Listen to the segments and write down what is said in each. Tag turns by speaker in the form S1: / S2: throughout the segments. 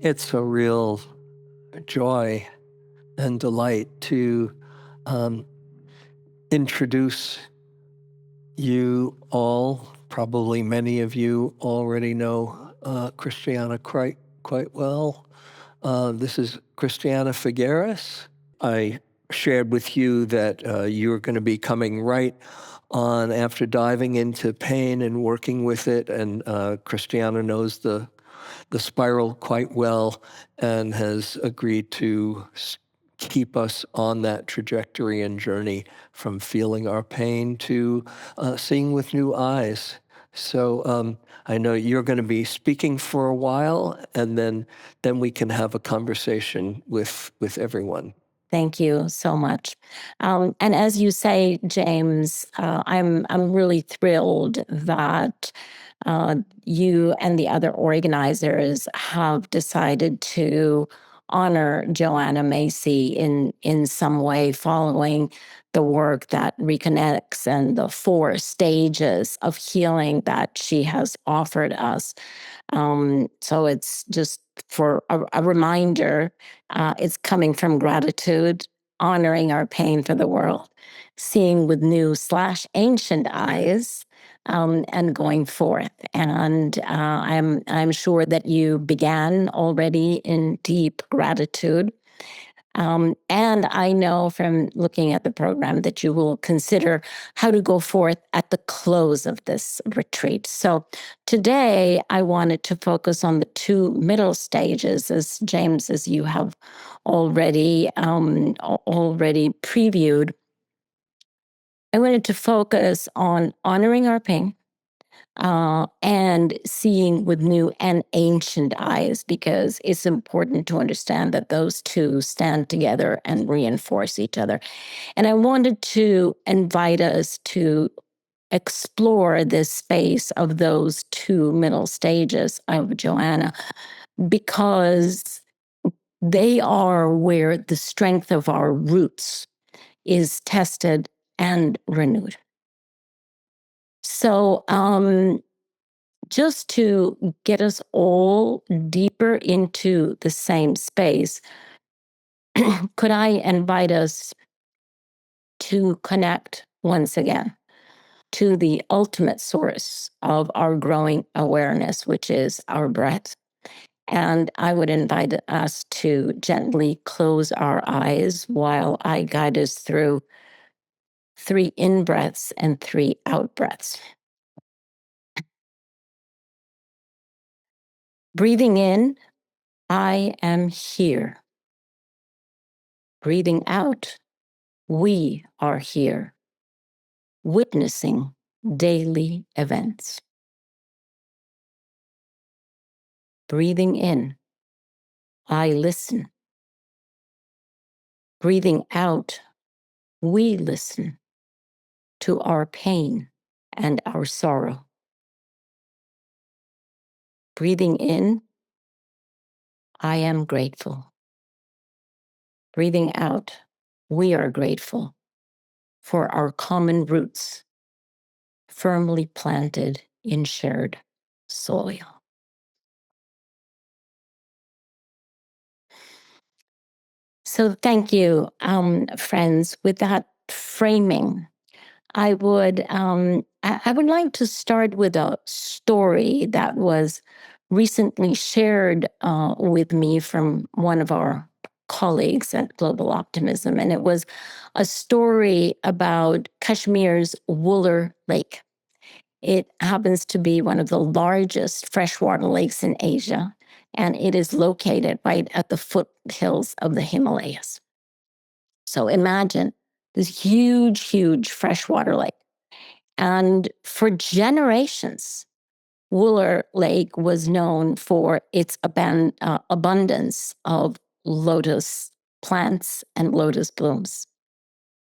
S1: It's a real joy and delight to introduce you all. Probably many of you already know Christiana quite well. This is Christiana Figueres. I shared with you that you're going to be coming right on after diving into pain and working with it, and Christiana knows the spiral quite well and has agreed to keep us on that trajectory and journey from feeling our pain to seeing with new eyes. So I know you're going to be speaking for a while, and then we can have a conversation with everyone.
S2: Thank you so much. And as you say, James, I'm really thrilled that you and the other organizers have decided to honor Joanna Macy in some way, following the work that reconnects and the 4 stages of healing that she has offered us. So it's just for a reminder, it's coming from gratitude, honoring our pain for the world, seeing with new/ancient eyes, and going forth. And I'm sure that you began already in deep gratitude. And I know from looking at the program that you will consider how to go forth at the close of this retreat. So today I wanted to focus on the 2 middle stages, as James, as you have already previewed. I wanted to focus on honoring our pain, and seeing with new and ancient eyes, because it's important to understand that those 2 stand together and reinforce each other. And I wanted to invite us to explore this space of those 2 middle stages of Joanna, because they are where the strength of our roots is tested and renewed. So, just to get us all deeper into the same space, could I invite us to connect once again to the ultimate source of our growing awareness, which is our breath? And I would invite us to gently close our eyes while I guide us through 3 in-breaths and 3 out-breaths. Breathing in, I am here. Breathing out, we are here, witnessing daily events. Breathing in, I listen. Breathing out, we listen to our pain and our sorrow. Breathing in, I am grateful. Breathing out, we are grateful for our common roots, firmly planted in shared soil. So thank you, friends. With that framing, I would like to start with a story that was recently shared with me from one of our colleagues at Global Optimism, and it was a story about Kashmir's Wular Lake. It happens to be one of the largest freshwater lakes in Asia, and it is located right at the foothills of the Himalayas. So imagine this huge, huge freshwater lake. And for generations, Wular Lake was known for its abundance of lotus plants and lotus blooms.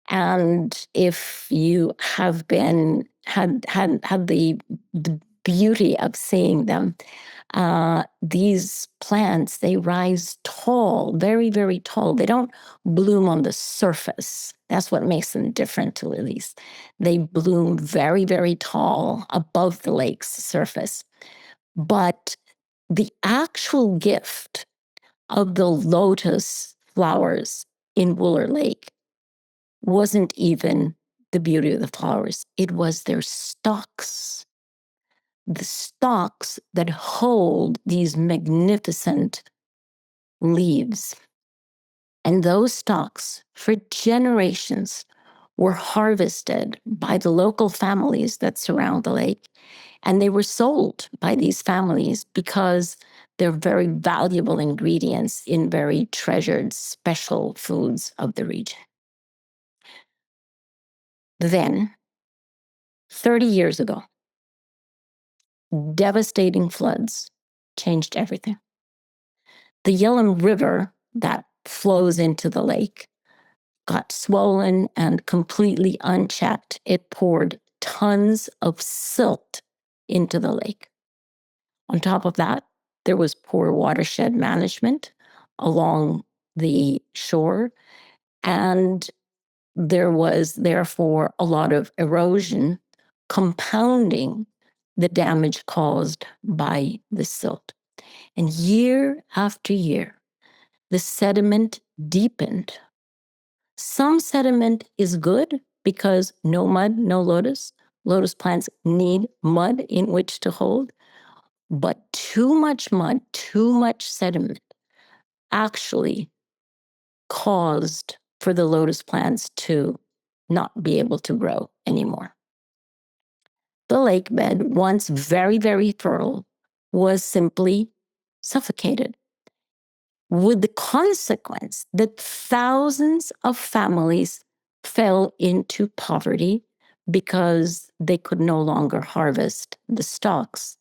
S2: And if you have been had the beauty of seeing them, these plants, they rise tall, very, very tall. They don't bloom on the surface. That's what makes them different to lilies. They bloom very, very tall above the lake's surface. But the actual gift of the lotus flowers in Wular Lake wasn't even the beauty of the flowers. It was their stalks, the stalks that hold these magnificent leaves. And those stalks, for generations, were harvested by the local families that surround the lake. And they were sold by these families because they're very valuable ingredients in very treasured special foods of the region. Then, 30 years ago, devastating floods changed everything. The Yellow River that flows into the lake got swollen and completely unchecked. It poured tons of silt into the lake. On top of that, there was poor watershed management along the shore, and there was therefore a lot of erosion compounding the damage caused by the silt. And year after year, the sediment deepened. Some sediment is good because no mud, no lotus. Lotus plants need mud in which to hold. But too much mud, too much sediment actually caused for the lotus plants to not be able to grow anymore. The lake bed, once very, very fertile, was simply suffocated, with the consequence that thousands of families fell into poverty because they could no longer harvest the stalks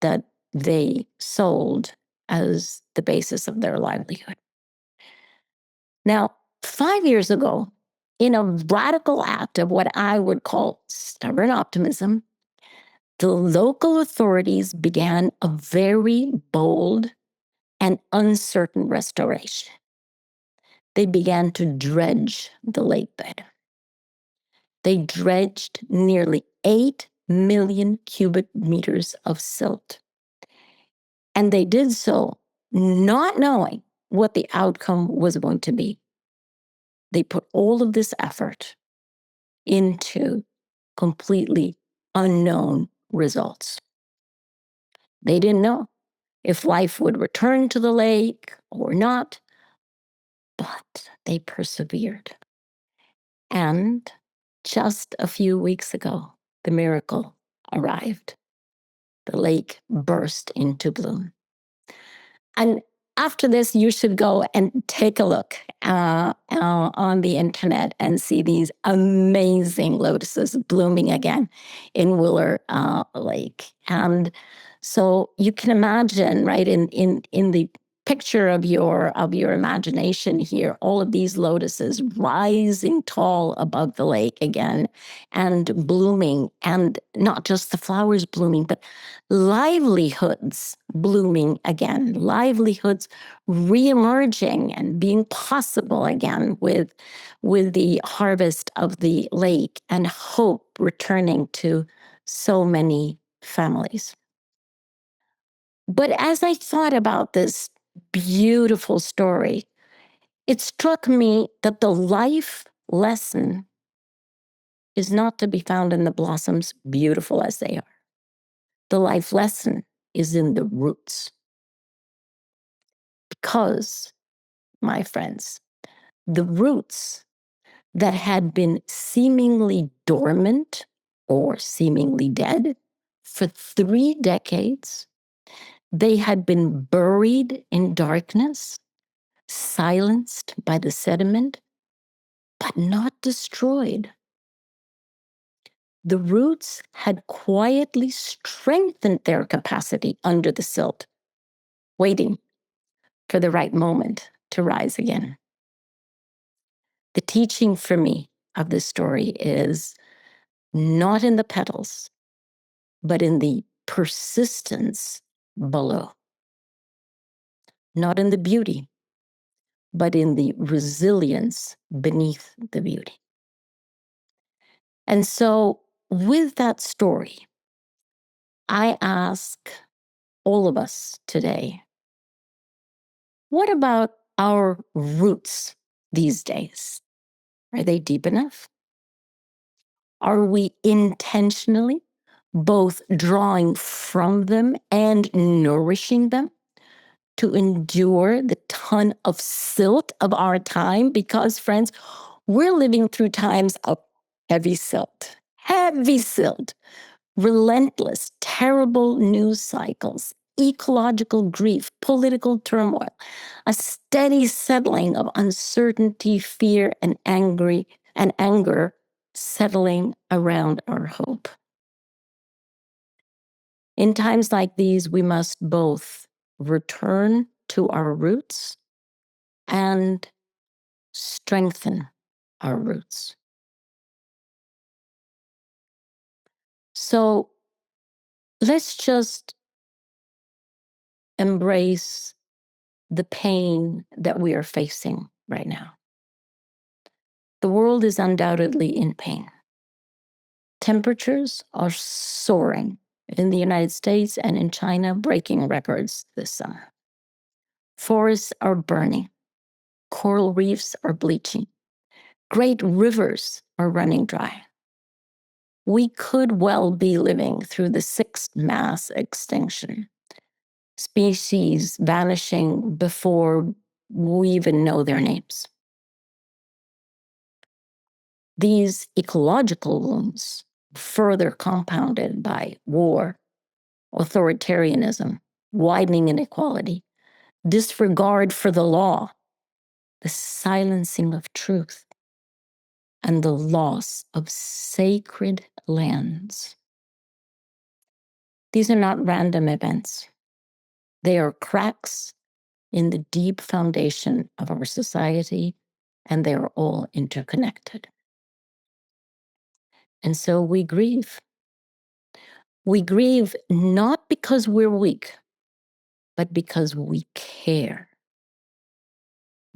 S2: that they sold as the basis of their livelihood. Now, 5 years ago, in a radical act of what I would call stubborn optimism, the local authorities began a very bold and uncertain restoration. They began to dredge the lake bed. They dredged nearly 8 million cubic meters of silt. And they did so not knowing what the outcome was going to be. They put all of this effort into completely unknown results. They didn't know if life would return to the lake or not, but they persevered. And just a few weeks ago, the miracle arrived. The lake burst into bloom. And after this, you should go and take a look on the internet and see these amazing lotuses blooming again in Wular Lake. And so you can imagine, right, in the picture of your imagination here, all of these lotuses rising tall above the lake again and blooming, and not just the flowers blooming, but livelihoods blooming again, livelihoods reemerging and being possible again with the harvest of the lake, and hope returning to so many families. But as I thought about this beautiful story, it struck me that the life lesson is not to be found in the blossoms, beautiful as they are. The life lesson is in the roots. Because, my friends, the roots that had been seemingly dormant or seemingly dead for 3 decades, they had been buried in darkness, silenced by the sediment, but not destroyed. The roots had quietly strengthened their capacity under the silt, waiting for the right moment to rise again. The teaching for me of this story is not in the petals, but in the persistence below. Not in the beauty, but in the resilience beneath the beauty. And so, with that story, I ask all of us today, What about our roots these days? Are they deep enough? Are we intentionally both drawing from them and nourishing them to endure the ton of silt of our time? Because, friends, we're living through times of heavy silt, relentless, terrible news cycles, ecological grief, political turmoil, a steady settling of uncertainty, fear, and anger settling around our hope. In times like these, we must both return to our roots and strengthen our roots. So let's just embrace the pain that we are facing right now. The world is undoubtedly in pain. Temperatures are soaring in the United States and in China, breaking records this summer. Forests are burning. Coral reefs are bleaching. Great rivers are running dry. We could well be living through the sixth mass extinction. Species vanishing before we even know their names. These ecological wounds, further compounded by war, authoritarianism, widening inequality, disregard for the law, the silencing of truth, and the loss of sacred lands. These are not random events. They are cracks in the deep foundation of our society, and they are all interconnected. And so we grieve. We grieve not because we're weak, but because we care,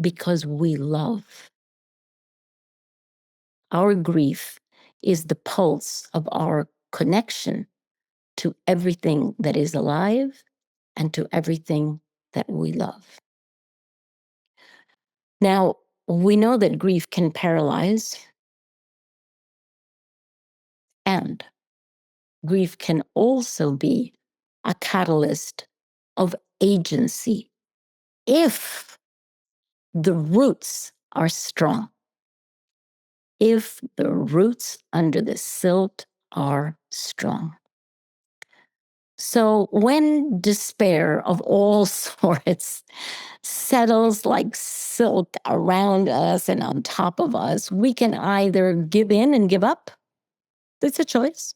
S2: because we love. Our grief is the pulse of our connection to everything that is alive and to everything that we love. Now, we know that grief can paralyze, and grief can also be a catalyst of agency if the roots are strong, if the roots under the silt are strong. So when despair of all sorts settles like silt around us and on top of us, we can either give in and give up. It's a choice.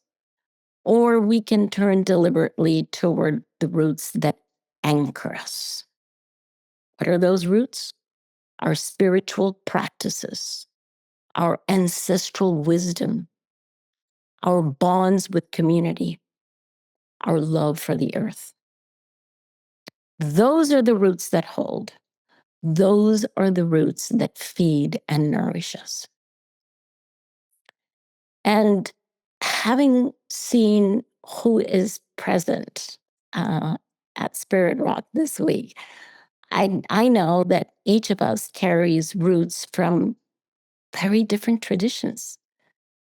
S2: Or we can turn deliberately toward the roots that anchor us. What are those roots? Our spiritual practices, our ancestral wisdom, our bonds with community, our love for the earth. Those are the roots that hold. Those are the roots that feed and nourish us. And having seen who is present at Spirit Rock this week, I know that each of us carries roots from very different traditions,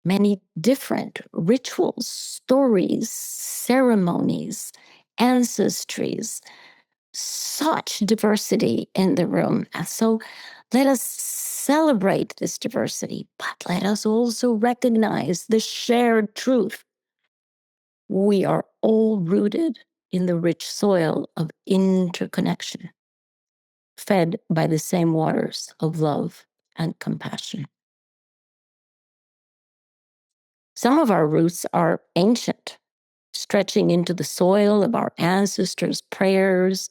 S2: many different rituals, stories, ceremonies, ancestries, such diversity in the room. And so let us celebrate this diversity, but let us also recognize the shared truth. We are all rooted in the rich soil of interconnection, fed by the same waters of love and compassion. Some of our roots are ancient, stretching into the soil of our ancestors' prayers,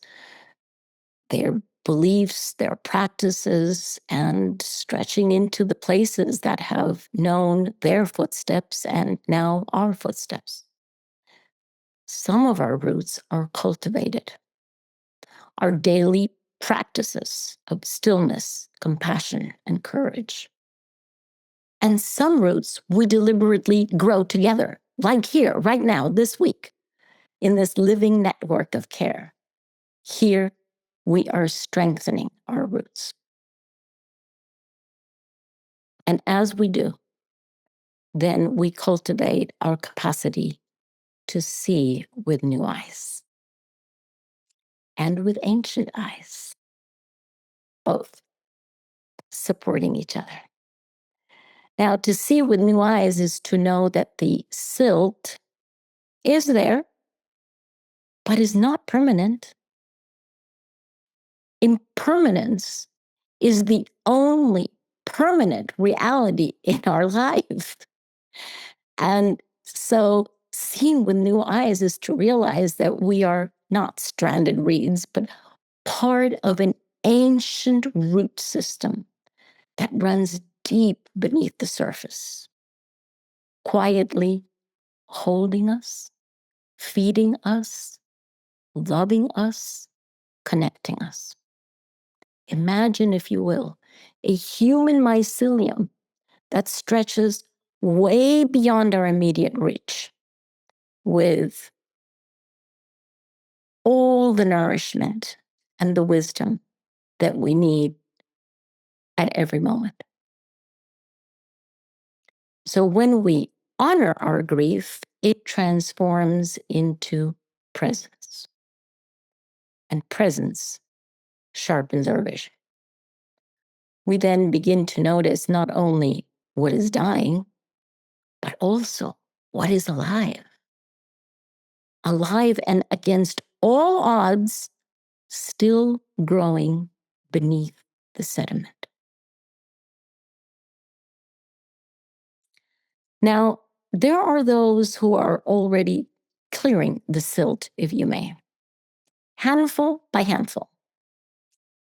S2: their beliefs, their practices, and stretching into the places that have known their footsteps and now our footsteps. Some of our roots are cultivated, our daily practices of stillness, compassion, and courage. And some roots we deliberately grow together, like here, right now, this week, in this living network of care, here we are strengthening our roots. And as we do, then we cultivate our capacity to see with new eyes and with ancient eyes, both supporting each other. Now, to see with new eyes is to know that the silt is there, but is not permanent. Impermanence is the only permanent reality in our life. And so seeing with new eyes is to realize that we are not stranded reeds, but part of an ancient root system that runs deep beneath the surface, quietly holding us, feeding us, loving us, connecting us. Imagine, if you will, a human mycelium that stretches way beyond our immediate reach with all the nourishment and the wisdom that we need at every moment. So when we honor our grief, it transforms into presence. And presence sharpens our vision. We then begin to notice not only what is dying, but also what is alive. Alive and against all odds, still growing beneath the sediment. Now, there are those who are already clearing the silt, if you may, handful by handful.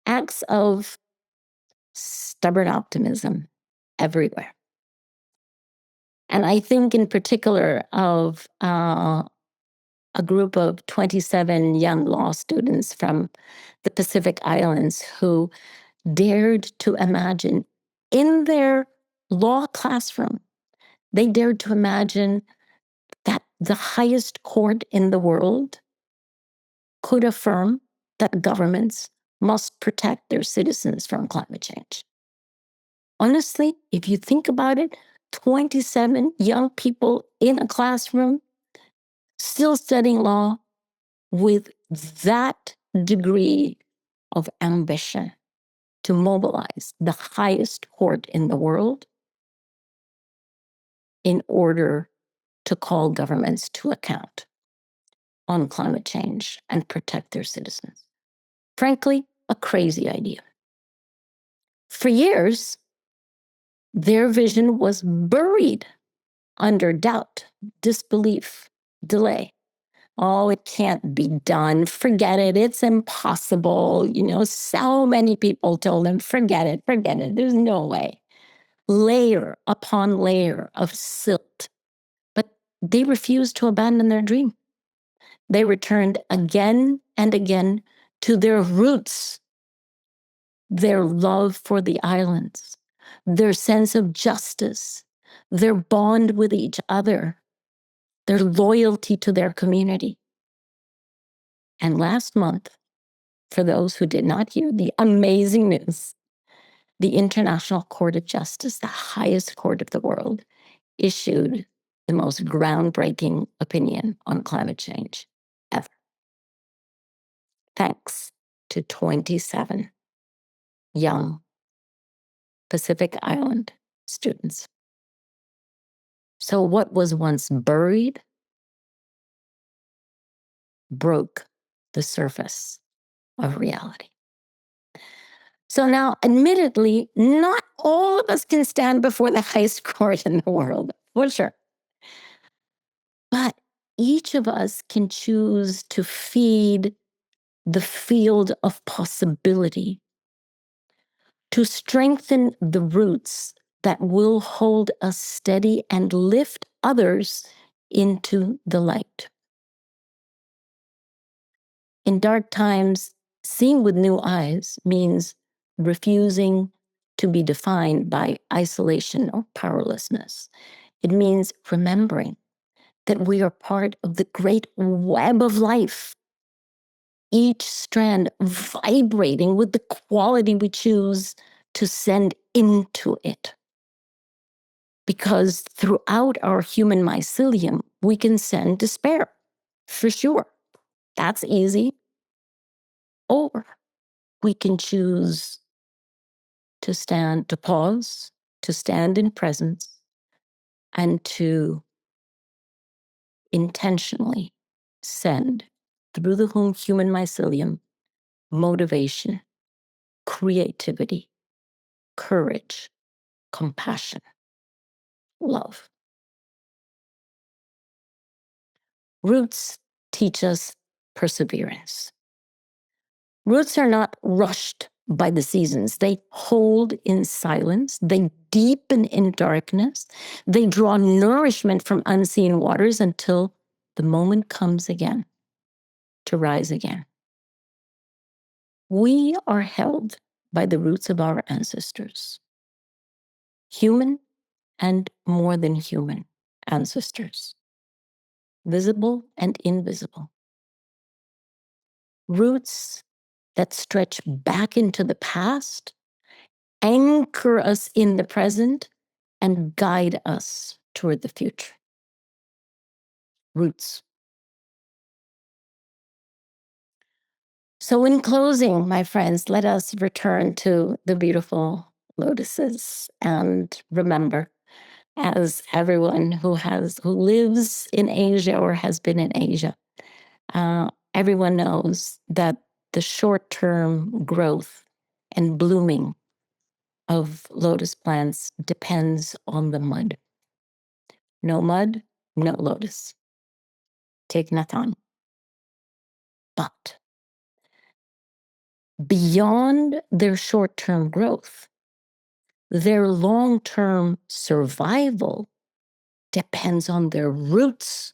S2: Acts of stubborn optimism everywhere. And I think in particular of a group of 27 young law students from the Pacific Islands who dared to imagine in their law classroom, they dared to imagine that the highest court in the world could affirm that governments must protect their citizens from climate change. Honestly, if you think about it, 27 young people in a classroom still studying law with that degree of ambition to mobilize the highest court in the world in order to call governments to account on climate change and protect their citizens. Frankly, a crazy idea. For years, their vision was buried under doubt, disbelief, delay. Oh, it can't be done. Forget it. It's impossible. So many people told them, forget it, forget it. There's no way. Layer upon layer of silt. But they refused to abandon their dream. They returned again and again to their roots, their love for the islands, their sense of justice, their bond with each other, their loyalty to their community. And last month, for those who did not hear the amazing news, the International Court of Justice, the highest court of the world, issued the most groundbreaking opinion on climate change ever. Thanks to 27 young Pacific Island students. So what was once buried broke the surface of reality. So now, admittedly, not all of us can stand before the highest court in the world, for sure. But each of us can choose to feed the field of possibility, to strengthen the roots that will hold us steady and lift others into the light. In dark times, seeing with new eyes means refusing to be defined by isolation or powerlessness. It means remembering that we are part of the great web of life, each strand vibrating with the quality we choose to send into it. Because throughout our human mycelium, we can send despair, for sure. That's easy. Or we can choose to pause, to stand in presence, and to intentionally send through the human mycelium motivation, creativity, courage, compassion, love. Roots teach us perseverance. Roots are not rushed by the seasons. They hold in silence. They deepen in darkness. They draw nourishment from unseen waters until the moment comes again to rise again. We are held by the roots of our ancestors, human and more than human ancestors, visible and invisible. Roots that stretch back into the past, anchor us in the present, and guide us toward the future. Roots. So in closing, my friends, let us return to the beautiful lotuses and remember, as everyone who lives in Asia or has been in Asia, everyone knows that the short-term growth and blooming of lotus plants depends on the mud. No mud, no lotus. Take Nathan. But beyond their short-term growth, their long-term survival depends on their roots.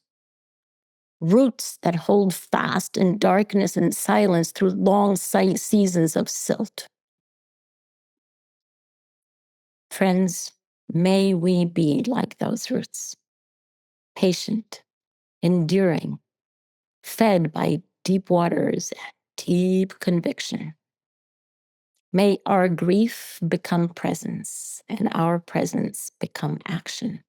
S2: Roots that hold fast in darkness and silence through long seasons of silt. Friends, may we be like those roots, patient, enduring, fed by deep waters and deep conviction. May our grief become presence and our presence become action.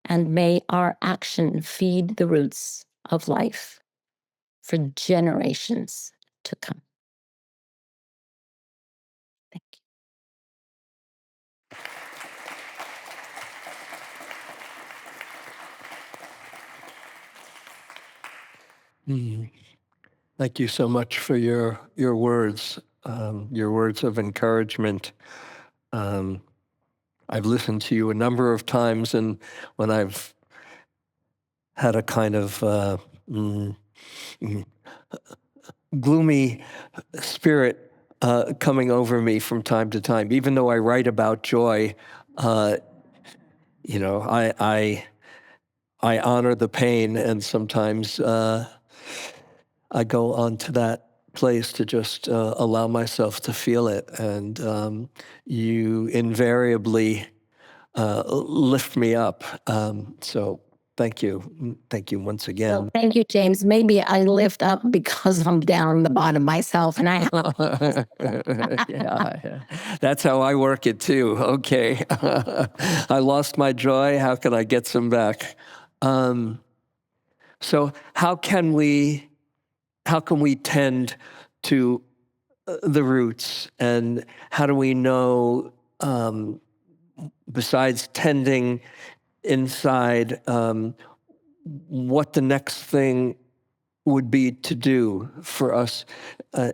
S2: And may our action feed the roots of life for generations to come. Thank you.
S1: Thank you so much for your words of encouragement. I've listened to you a number of times, and when I've had a kind of gloomy spirit coming over me from time to time, even though I write about joy, I honor the pain, and sometimes I go on to that place to just allow myself to feel it. And you invariably lift me up. So thank you. Thank you once again.
S2: Well, thank you, James. Maybe I lift up because I'm down the bottom myself and I have
S1: yeah. That's how I work it too. Okay. I lost my joy. How can I get some back? So how can we tend to the roots, and how do we know, besides tending inside, what the next thing would be to do for us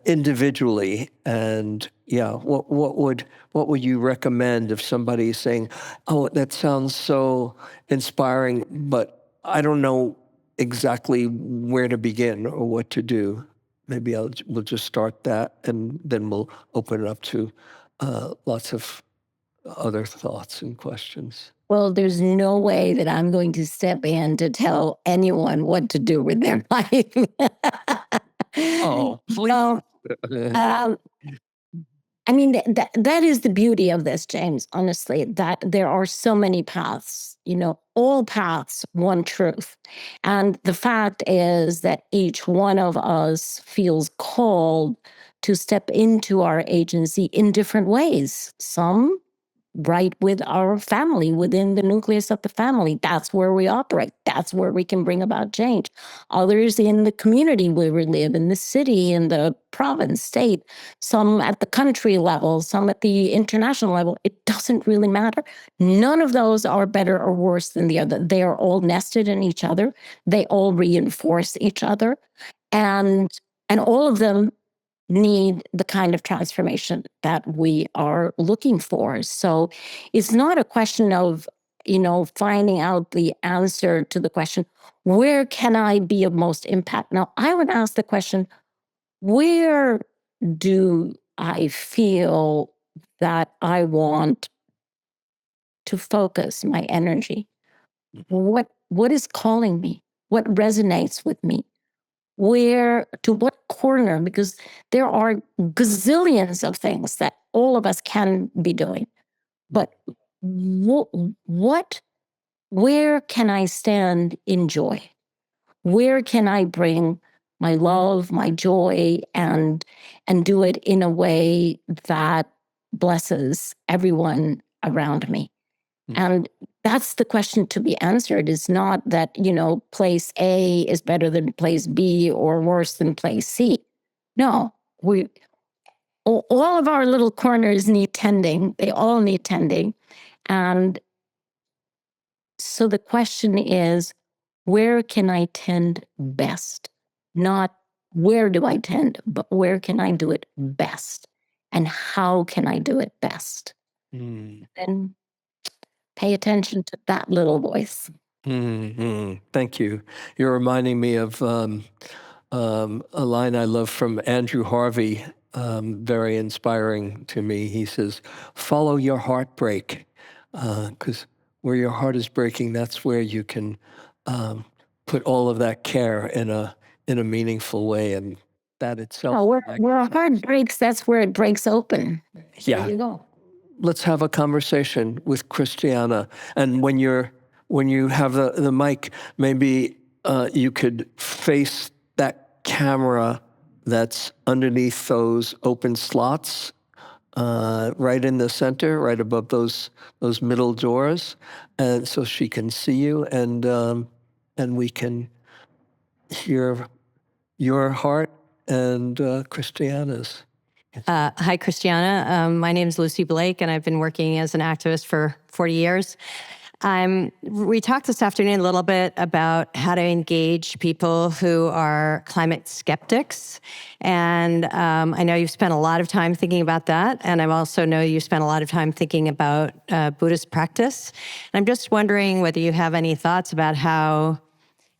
S1: individually? And what would you recommend if somebody is saying, "Oh, that sounds so inspiring, but I don't know exactly where to begin or what to do"? Maybe we'll just start that, and then we'll open it up to lots of other thoughts and questions.
S2: Well, there's no way that I'm going to step in to tell anyone what to do with their life.
S1: Oh, please.
S2: So, I mean, that is the beauty of this, James, honestly, that there are so many paths, all paths, one truth. And the fact is that each one of us feels called to step into our agency in different ways. Some right with our family, within the nucleus of the family. That's where we operate. That's where we can bring about change. Others in the community where we live, in the city, in the province, state, some at the country level, some at the international level. It doesn't really matter. None of those are better or worse than the other. They are all nested in each other. They all reinforce each other. And all of them need the kind of transformation that we are looking for. So it's not a question of, finding out the answer to the question, where can I be of most impact? Now, I would ask the question, where do I feel that I want to focus my energy? What is calling me? What resonates with me? Where, to what corner? Because there are gazillions of things that all of us can be doing. But what, where can I stand in joy? Where can I bring my love, my joy, and do it in a way that blesses everyone around me? And that's the question to be answered. Is not that, place A is better than place B or worse than place C. No, all of our little corners need tending. They all need tending. And so the question is, where can I tend best? Not where do I tend, but where can I do it best? And how can I do it best? And pay attention to that little voice.
S1: Thank you. You're reminding me of a line I love from Andrew Harvey, very inspiring to me. He says, follow your heartbreak, because where your heart is breaking, that's where you can put all of that care in a meaningful way, and that itself.
S2: Oh, where a heart breaks, that's where it breaks open.
S1: Yeah.
S2: There you go.
S1: Let's have a conversation with Christiana. And when you have the mic, maybe you could face that camera that's underneath those open slots, right in the center, right above those middle doors, and so she can see you, and we can hear your heart and Christiana's.
S3: Hi, Christiana. My name is Lucy Blake, and I've been working as an activist for 40 years. We talked this afternoon a little bit about how to engage people who are climate skeptics. And I know you've spent a lot of time thinking about that. And I also know you spent a lot of time thinking about Buddhist practice. And I'm just wondering whether you have any thoughts about how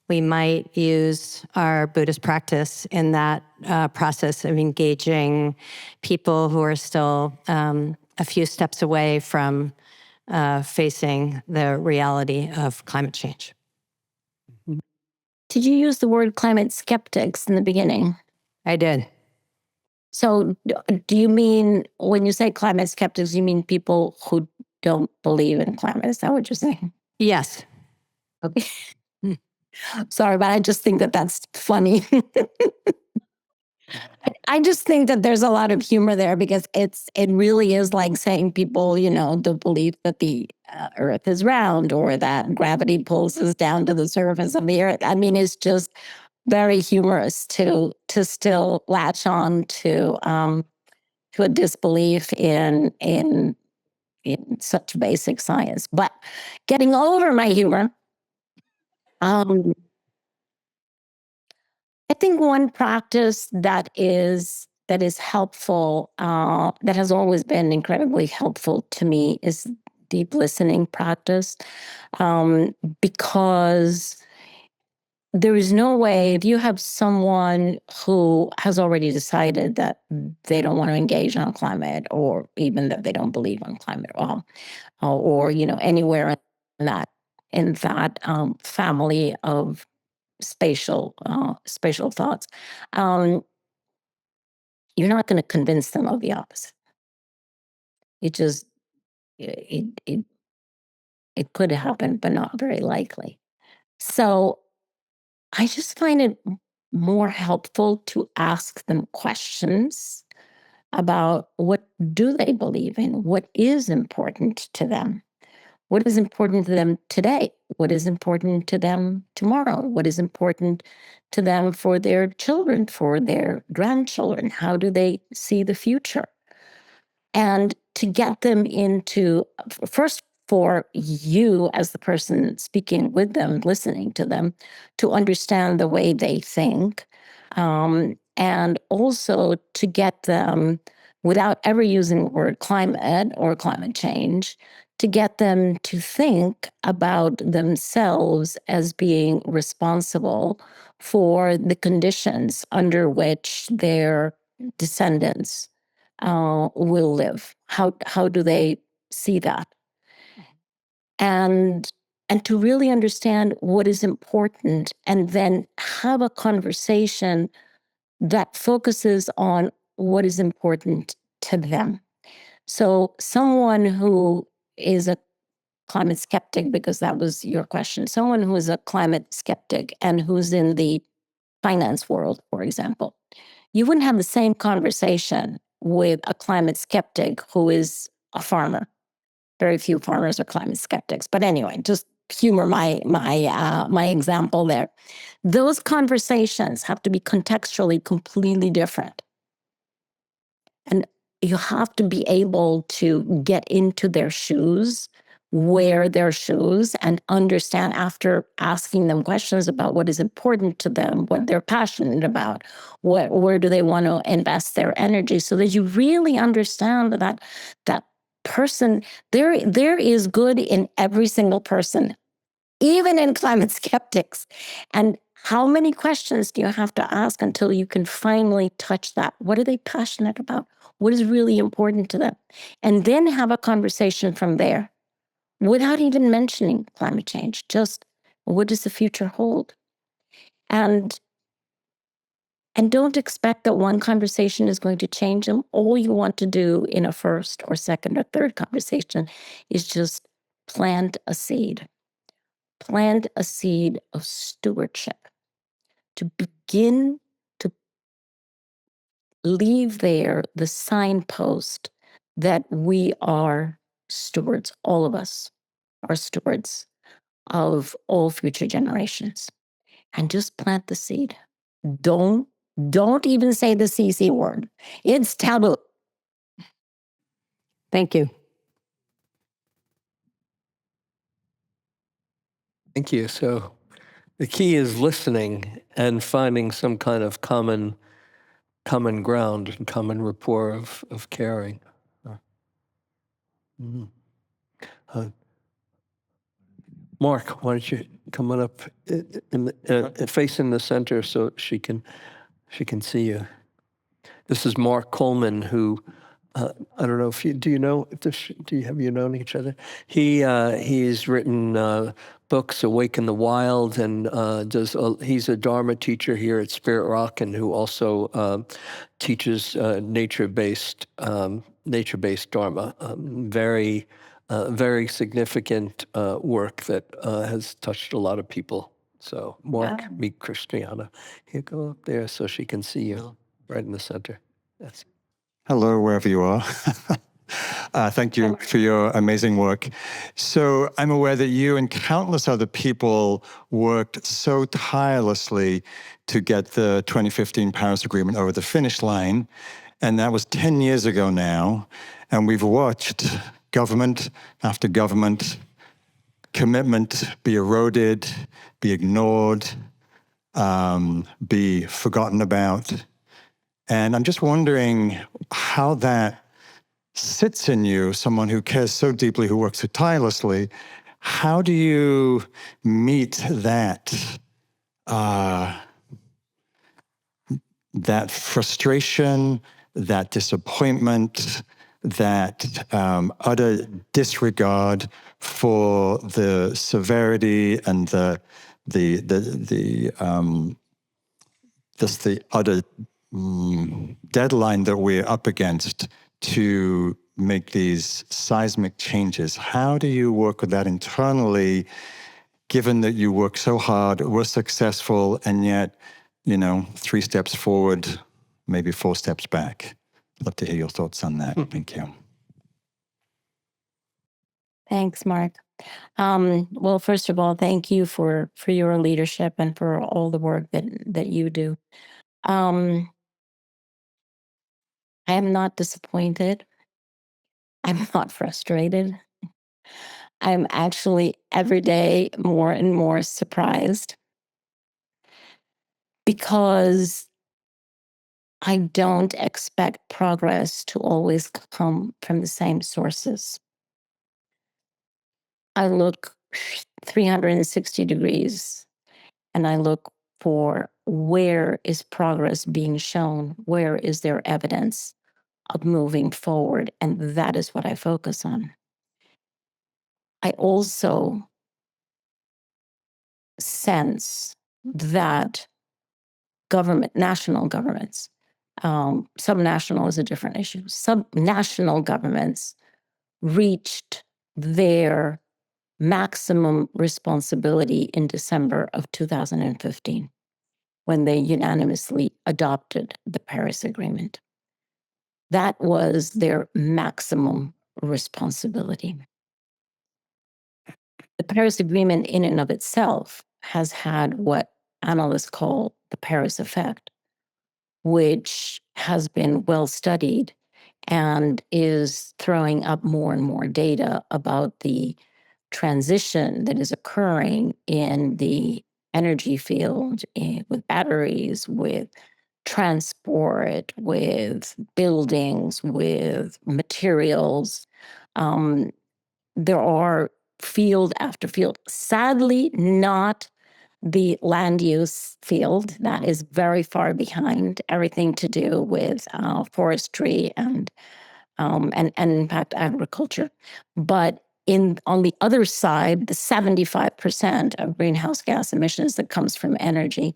S3: we might use our Buddhist practice in that process of engaging people who are still a few steps away from facing the reality of climate change.
S2: Did you use the word climate skeptics in the beginning?
S3: I did.
S2: So do you mean, when you say climate skeptics, you mean people who don't believe in climate? Is that what you're saying?
S3: Yes.
S2: Okay. Sorry, but I just think that that's funny. I just think that there's a lot of humor there, because it really is like saying people, the belief that the earth is round, or that gravity pulls us down to the surface of the earth. I mean, it's just very humorous to still latch on to a disbelief in such basic science. But getting over my humor, I think one practice that is helpful, that has always been incredibly helpful to me, is deep listening practice, because there is no way, if you have someone who has already decided that they don't want to engage on climate, or even that they don't believe on climate at all, or anywhere in that family of spatial thoughts, you're not going to convince them of the opposite. It just, it, it, it could happen, but not very likely. So I just find it more helpful to ask them questions about what do they believe in, what is important to them, what is important to them today, what is important to them tomorrow, what is important to them for their children, for their grandchildren, how do they see the future? And to get them into, first, for you as the person speaking with them, listening to them, to understand the way they think, and also to get them, without ever using the word climate or climate change, to get them to think about themselves as being responsible for the conditions under which their descendants will live. How do they see that? And to really understand what is important, and then have a conversation that focuses on what is important to them. So someone who is a climate skeptic, because that was your question, someone who is a climate skeptic and who's in the finance world, for example, you wouldn't have the same conversation with a climate skeptic who is a farmer. Very few farmers are climate skeptics, but anyway, just humor my example there. Those conversations have to be contextually completely different, and you have to be able to get into their shoes, wear their shoes, and understand, after asking them questions about what is important to them, what they're passionate about, where do they want to invest their energy, so that you really understand that person. There is good in every single person, even in climate skeptics. And how many questions do you have to ask until you can finally touch that? What are they passionate about? What is really important to them? And then have a conversation from there, without even mentioning climate change. Just, what does the future hold? And don't expect that one conversation is going to change them. All you want to do in a first or second or third conversation is just plant a seed. Plant a seed of stewardship, to begin to leave there the signpost that we are stewards. All of us are stewards of all future generations. And just plant the seed. Don't even say the CC word. It's taboo.
S3: Thank you.
S1: Thank you. So the key is listening and finding some kind of common ground and common rapport of caring. Mhm. Mark, why don't you come on up facing the center so she can see you. This is Mark Coleman, who I don't know if do you know, have you known each other? He's written books, Awaken the Wild, and he's a Dharma teacher here at Spirit Rock, and who also teaches nature-based Dharma. Very significant work that has touched a lot of people. So Mark, meet Christiana. Here, go up there so she can see you, right in the center. Yes.
S4: Hello, wherever you are. Thank you for your amazing work. So I'm aware that you and countless other people worked so tirelessly to get the 2015 Paris Agreement over the finish line. And that was 10 years ago now. And we've watched government after government commitment be eroded, be ignored, be forgotten about. And I'm just wondering how that sits in you, someone who cares so deeply, who works so tirelessly. How do you meet that that frustration, that disappointment, that utter disregard for the severity and the utter deadline that we're up against to make these seismic changes. How do you work with that internally, given that you work so hard, were successful, and yet, 3 steps forward, maybe 4 steps back? I'd love to hear your thoughts on that. Thank you.
S2: Thanks, Mark. Well, first of all, thank you for your leadership and for all the work that you do. I am not disappointed. I'm not frustrated. I'm actually every day more and more surprised because I don't expect progress to always come from the same sources. I look 360 degrees and I look for where is progress being shown? Where is there evidence of moving forward? And that is what I focus on. I also sense that national governments, subnational is a different issue, subnational governments reached their maximum responsibility in December of 2015 when they unanimously adopted the Paris Agreement. That was their maximum responsibility. The Paris Agreement in and of itself has had what analysts call the Paris effect, which has been well studied and is throwing up more and more data about the transition that is occurring in the energy field with batteries, with transport, with buildings, with materials. There are field after field. Sadly, not the land use field. That is very far behind. Everything to do with forestry and in fact agriculture. But on the other side, the 75% of greenhouse gas emissions that comes from energy,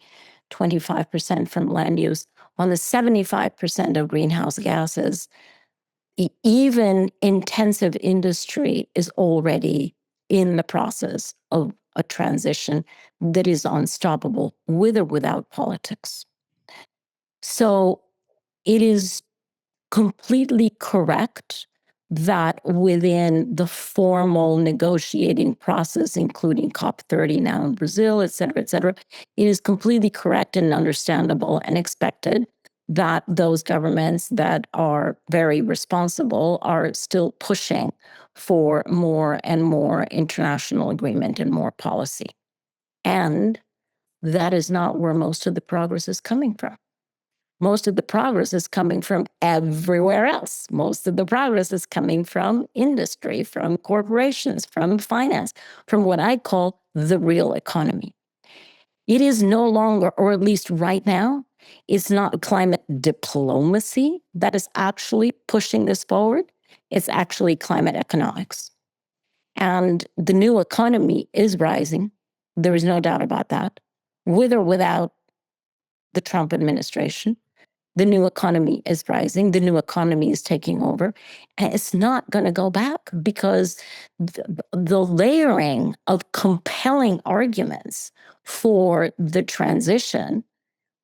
S2: 25% from land use. On the 75% of greenhouse gases, even intensive industry is already in the process of a transition that is unstoppable with or without politics. So it is completely correct that within the formal negotiating process, including COP30 now in Brazil, et cetera, it is completely correct and understandable and expected that those governments that are very responsible are still pushing for more and more international agreement and more policy. And that is not where most of the progress is coming from. Most of the progress is coming from everywhere else. Most of the progress is coming from industry, from corporations, from finance, from what I call the real economy. It is no longer, or at least right now, it's not climate diplomacy that is actually pushing this forward. It's actually climate economics. And the new economy is rising. There is no doubt about that, with or without the Trump administration. The new economy is rising. The new economy is taking over. And it's not going to go back because the layering of compelling arguments for the transition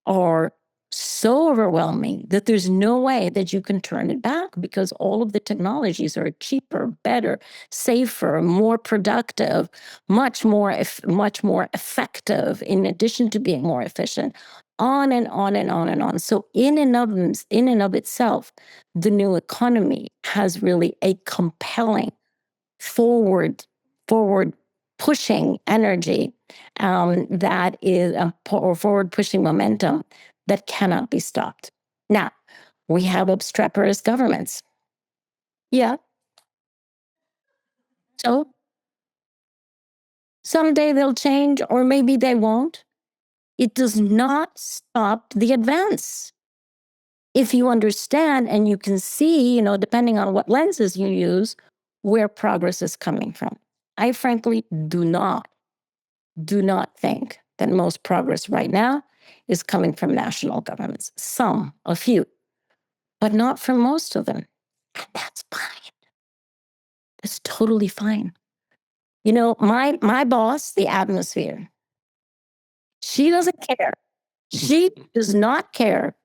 S2: are so overwhelming that there's no way that you can turn it back because all of the technologies are cheaper, better, safer, more productive, much more effective, in addition to being more efficient, on and on and on and on. So in and of itself, the new economy has really a compelling forward pushing energy that is or forward pushing momentum that cannot be stopped. Now, we have obstreperous governments. Yeah. So someday they'll change, or maybe they won't. It does not stop the advance. If you understand and you can see, depending on what lenses you use, where progress is coming from. I frankly do not think that most progress right now is coming from national governments. A few, but not from most of them. And that's fine. totally fine. You know, my boss, the atmosphere, she doesn't care. She does not care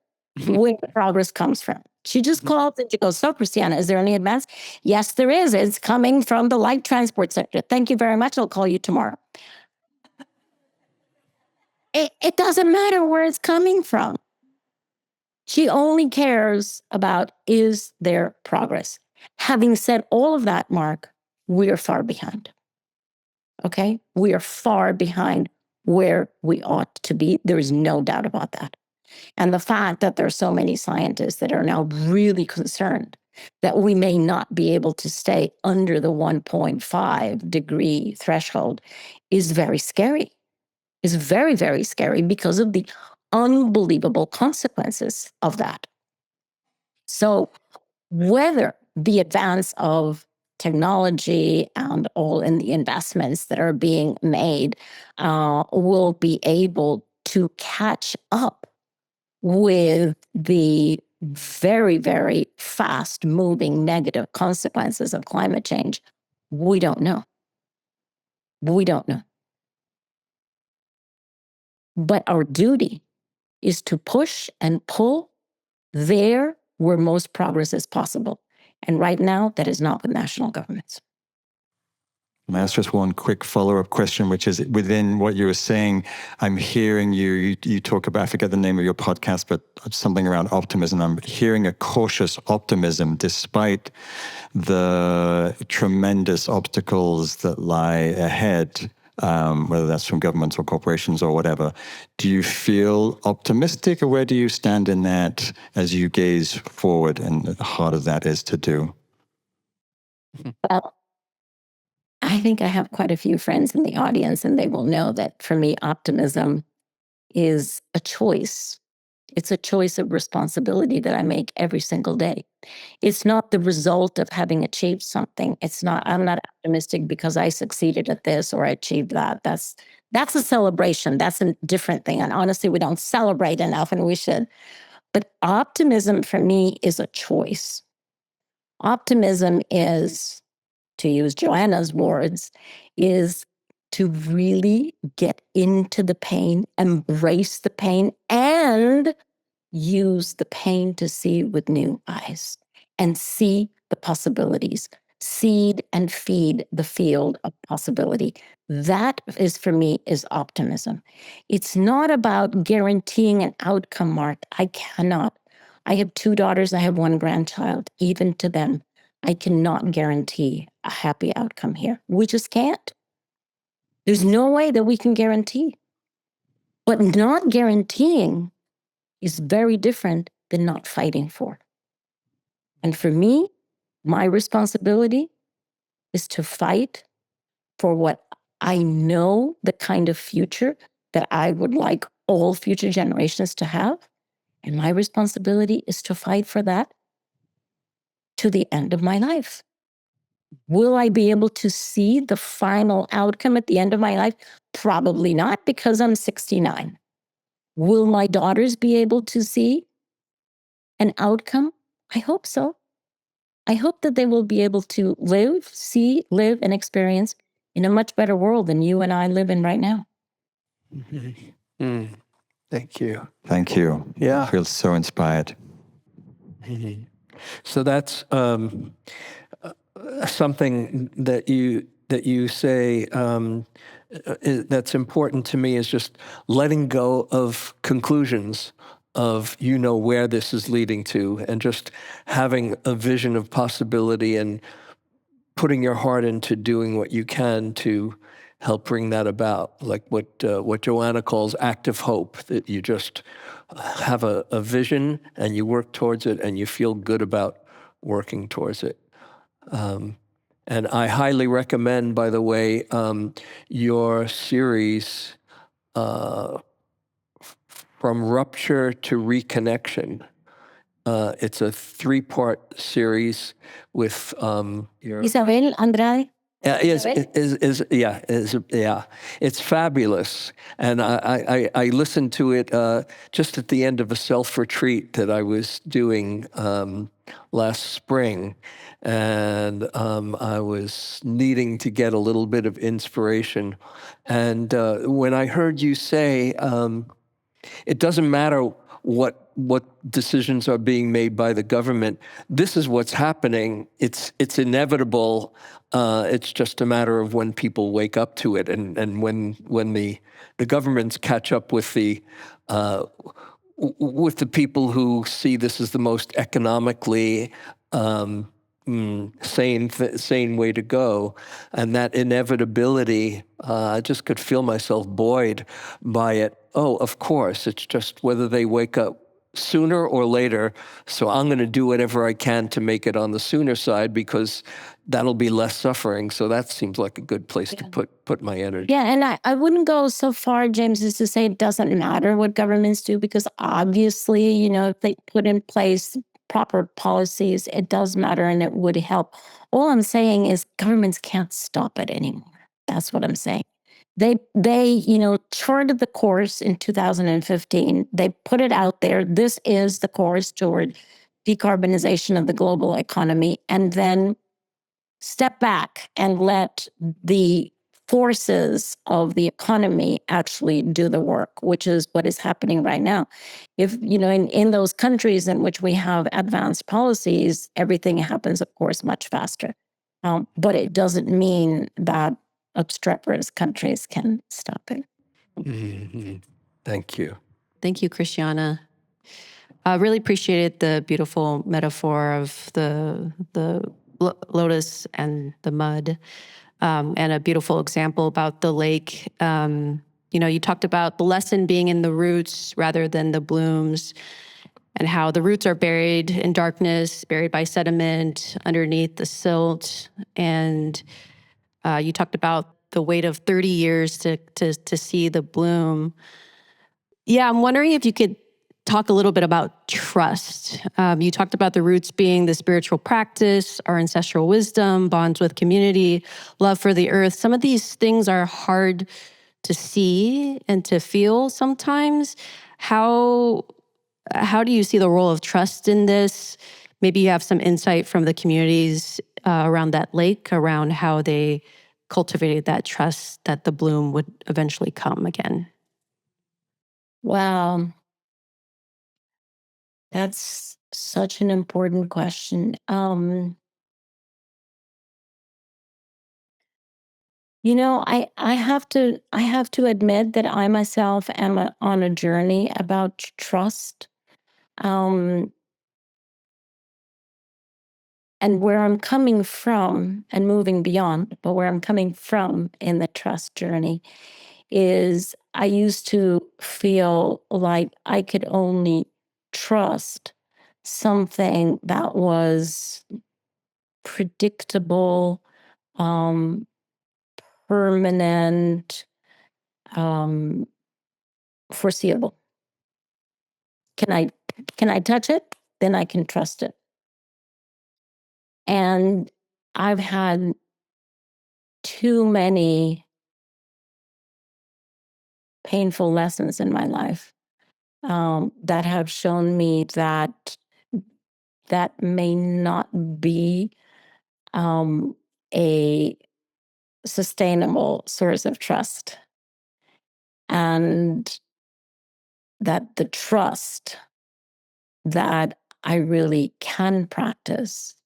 S2: where progress comes from. She just calls and she goes, so Christiana, is there any advance? Yes, there is. It's coming from the light transport sector. Thank you very much. I'll call you tomorrow. It doesn't matter where it's coming from. She only cares about, is there progress? Having said all of that, Mark, we are far behind. Okay? We are far behind where we ought to be. There is no doubt about that. And the fact that there are so many scientists that are now really concerned that we may not be able to stay under the 1.5 degree threshold is very scary. Is very, very scary because of the unbelievable consequences of that. So whether the advance of technology and all in the investments that are being made will be able to catch up with the very, very fast moving negative consequences of climate change, we don't know. We don't know. But our duty is to push and pull there where most progress is possible. And right now, that is not with national governments.
S4: Can I ask just one quick follow-up question, which is within what you were saying, I'm hearing you talk about, I forget the name of your podcast, but something around optimism. I'm hearing a cautious optimism despite the tremendous obstacles that lie ahead, whether that's from governments or corporations or whatever. Do you feel optimistic, or where do you stand in that as you gaze forward, and how hard as that is to do?
S2: Well, I think I have quite a few friends in the audience, and they will know that for me, optimism is a choice. It's a choice of responsibility that I make every single day. It's not the result of having achieved something. I'm not optimistic because I succeeded at this or I achieved that. That's a celebration. That's a different thing. And honestly, we don't celebrate enough, and we should. But optimism for me is a choice. Optimism is, to use Joanna's words, is to really get into the pain, embrace the pain, and use the pain to see with new eyes and see the possibilities, seed and feed the field of possibility. That is, for me, is optimism. It's not about guaranteeing an outcome, Mark. I cannot. I have 2 daughters. I have 1 grandchild. Even to them, I cannot guarantee a happy outcome here. We just can't. There's no way that we can guarantee. But not guaranteeing is very different than not fighting for. And for me, my responsibility is to fight for what I know, the kind of future that I would like all future generations to have. And my responsibility is to fight for that to the end of my life. Will I be able to see the final outcome at the end of my life? Probably not, because I'm 69. Will my daughters be able to see an outcome? I hope so. I hope that they will be able to live, and experience in a much better world than you and I live in right now.
S1: Thank you.
S4: Thank you.
S1: Yeah.
S4: I feel so inspired.
S1: So that's something that you say that's important to me, is just letting go of conclusions of where this is leading to, and just having a vision of possibility and putting your heart into doing what you can to help bring that about, like what Joanna calls active hope, that you just have a vision and you work towards it and you feel good about working towards it. And I highly recommend, by the way, your series, From Rupture to Reconnection. It's a 3-part series with your...
S2: Isabel Andrade?
S1: Yeah, it's fabulous, and I listened to it just at the end of a self-retreat that I was doing last spring, and I was needing to get a little bit of inspiration, and when I heard you say it doesn't matter what decisions are being made by the government. This is what's happening. It's inevitable. It's just a matter of when people wake up to it, and when the governments catch up with the people who see this as the most economically sane way to go, and that inevitability. I just could feel myself buoyed by it. Oh, of course, it's just whether they wake up sooner or later. So I'm going to do whatever I can to make it on the sooner side, because that'll be less suffering. So that seems like a good place to put my energy.
S2: Yeah, and I wouldn't go so far, James, as to say it doesn't matter what governments do, because obviously, if they put in place proper policies, it does matter and it would help. All I'm saying is governments can't stop it anymore. That's what I'm saying. They charted the course in 2015. They put it out there. This is the course toward decarbonization of the global economy. And then step back and let the forces of the economy actually do the work, which is what is happening right now. If, in those countries in which we have advanced policies, everything happens, of course, much faster. But it doesn't mean that obstreperous countries can stop it.
S1: Mm-hmm. Thank you.
S3: Thank you, Christiana. I really appreciated the beautiful metaphor of the lotus and the mud, and a beautiful example about the lake. You talked about the lesson being in the roots rather than the blooms, and how the roots are buried in darkness, buried by sediment underneath the silt. And you talked about the wait of 30 years to see the bloom. Yeah, I'm wondering if you could talk a little bit about trust. You talked about the roots being the spiritual practice, our ancestral wisdom, bonds with community, love for the earth. Some of these things are hard to see and to feel sometimes. How do you see the role of trust in this? Maybe you have some insight from the communities around that lake, around how they cultivated that trust that the bloom would eventually come again.
S2: Wow. That's such an important question. I have to admit that I myself am on a journey about trust. And where I'm coming from and moving beyond, but where I'm coming from in the trust journey is I used to feel like I could only trust something that was predictable, um, permanent, foreseeable. Can I touch it? Then I can trust it. And I've had too many painful lessons in my life that have shown me that that may not be a sustainable source of trust. And that the trust that I really can practice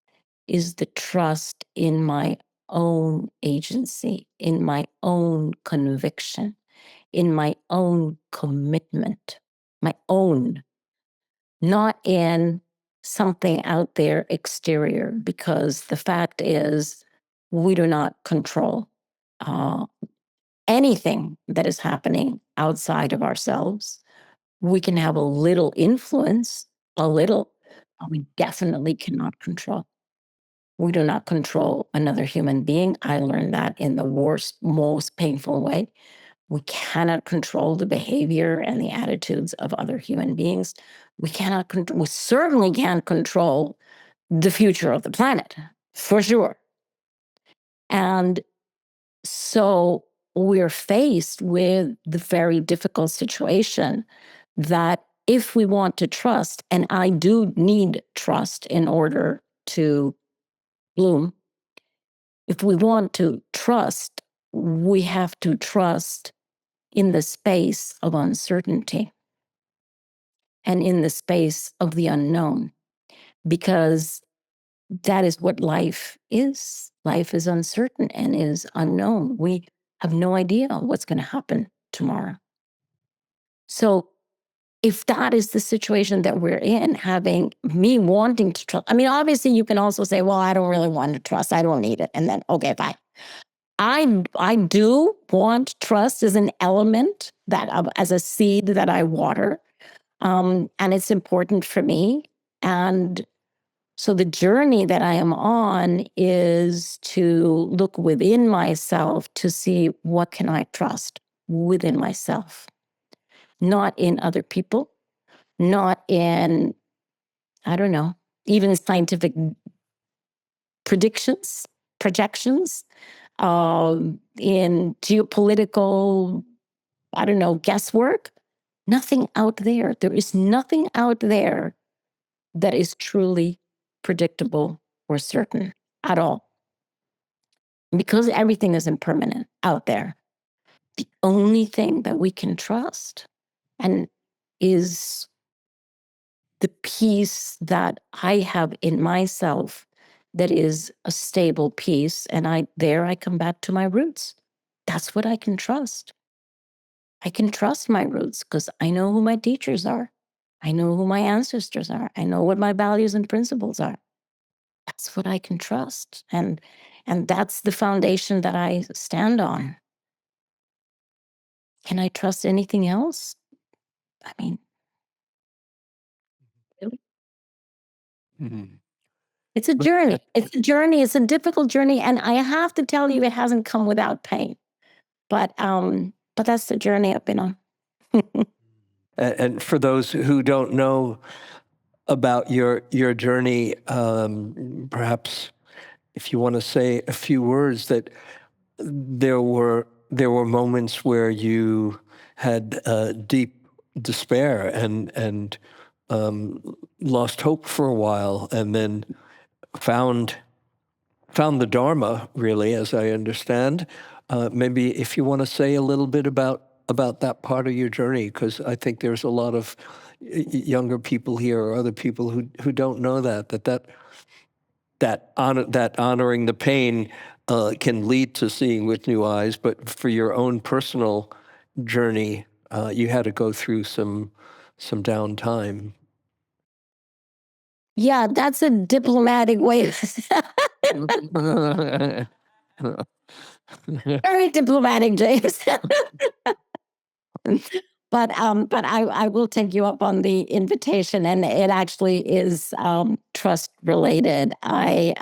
S2: is the trust in my own agency, in my own conviction, in my own commitment, my own, not in something out there exterior, because the fact is we do not control anything that is happening outside of ourselves. We can have a little influence, a little, but we definitely cannot control. We do not control another human being. I learned that in the worst, most painful way. We cannot control the behavior and the attitudes of other human beings. We certainly can't control the future of the planet, for sure. And so we're faced with the very difficult situation that if we want to trust, and I do need trust in order to bloom, if we want to trust, we have to trust in the space of uncertainty and in the space of the unknown, because that is what life is. Life is uncertain and is unknown. We have no idea what's going to happen tomorrow. So if that is the situation that we're in, having me wanting to trust, I mean, obviously you can also say, well, I don't really want to trust. I don't need it. And then, okay, fine. I do want trust as an element that as a seed that I water. And it's important for me. And so the journey that I am on is to look within myself to see what can I trust within myself, not in other people, not in, I don't know, even scientific predictions, projections, in geopolitical, I don't know, guesswork. Nothing out there. There is nothing out there that is truly predictable or certain at all. Because everything is impermanent out there. The only thing that we can trust and is the peace that I have in myself that is a stable peace. And I come back to my roots. That's what I can trust. I can trust my roots because I know who my teachers are. I know who my ancestors are. I know what my values and principles are. That's what I can trust. And that's the foundation that I stand on. Can I trust anything else? I mean, really?
S1: Mhm.
S2: It's a journey. It's a journey. It's a difficult journey. And I have to tell you, it hasn't come without pain. But that's the journey I've been on.
S1: And for those who don't know about your journey, perhaps if you want to say a few words, that there were moments where you had deep despair and lost hope for a while, and then found the Dharma, really, as I understand. Maybe if you want to say a little bit about that part of your journey, because I think there's a lot of younger people here or other people who don't know that honoring the pain can lead to seeing with new eyes. But for your own personal journey, you had to go through some downtime.
S2: Yeah, that's a diplomatic way of very diplomatic, James. But I will take you up on the invitation, and it actually is trust related. I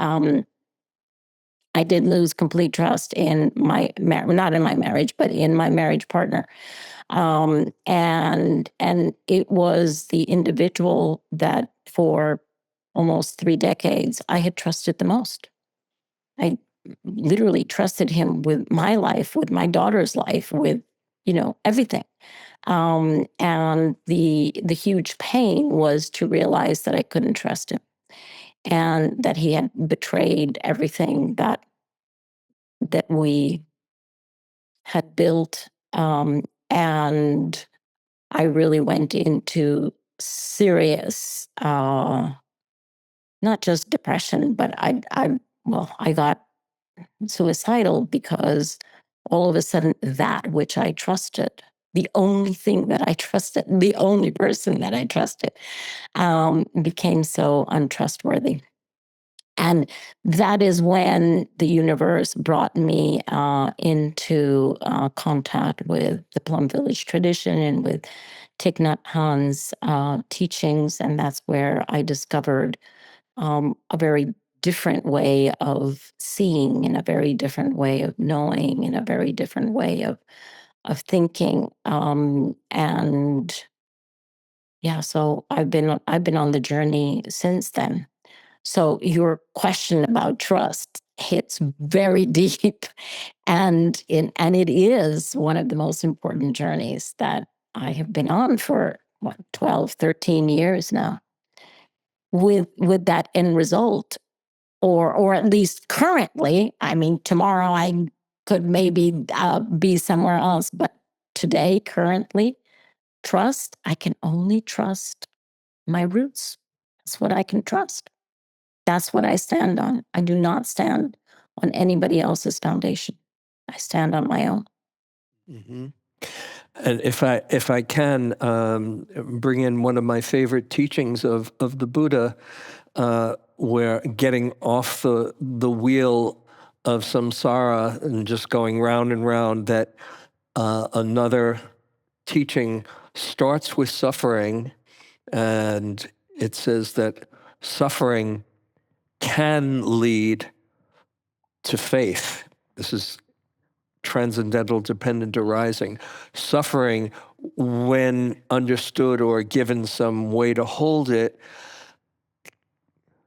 S2: did lose complete trust in my not in my marriage, but in my marriage partner, and it was the individual that for almost 3 decades I had trusted the most. I literally trusted him with my life, with my daughter's life, with everything. And the huge pain was to realize that I couldn't trust him and that he had betrayed everything that we had built. And I really went into serious, not just depression, but I got suicidal because all of a sudden that which I trusted, the only thing that I trusted, the only person that I trusted, became so untrustworthy. And that is when the universe brought me into contact with the Plum Village tradition and with Thich Nhat Hanh's teachings. And that's where I discovered a very different way of seeing, in a very different way of knowing, in a very different way of thinking. And yeah, so I've been on the journey since then. So your question about trust, hits very deep. And it is one of the most important journeys that I have been on for 12, 13 years now, with that end result, or at least currently. I mean, tomorrow I could maybe be somewhere else, but today, currently, I can only trust my roots. That's what I can trust. That's what I stand on. I do not stand on anybody else's foundation. I stand on my own.
S1: Mm-hmm. And if I can bring in one of my favorite teachings of the Buddha, where getting off the wheel of samsara and just going round and round, that another teaching starts with suffering, and it says that suffering can lead to faith. This is transcendental dependent arising. Suffering, when understood or given some way to hold it,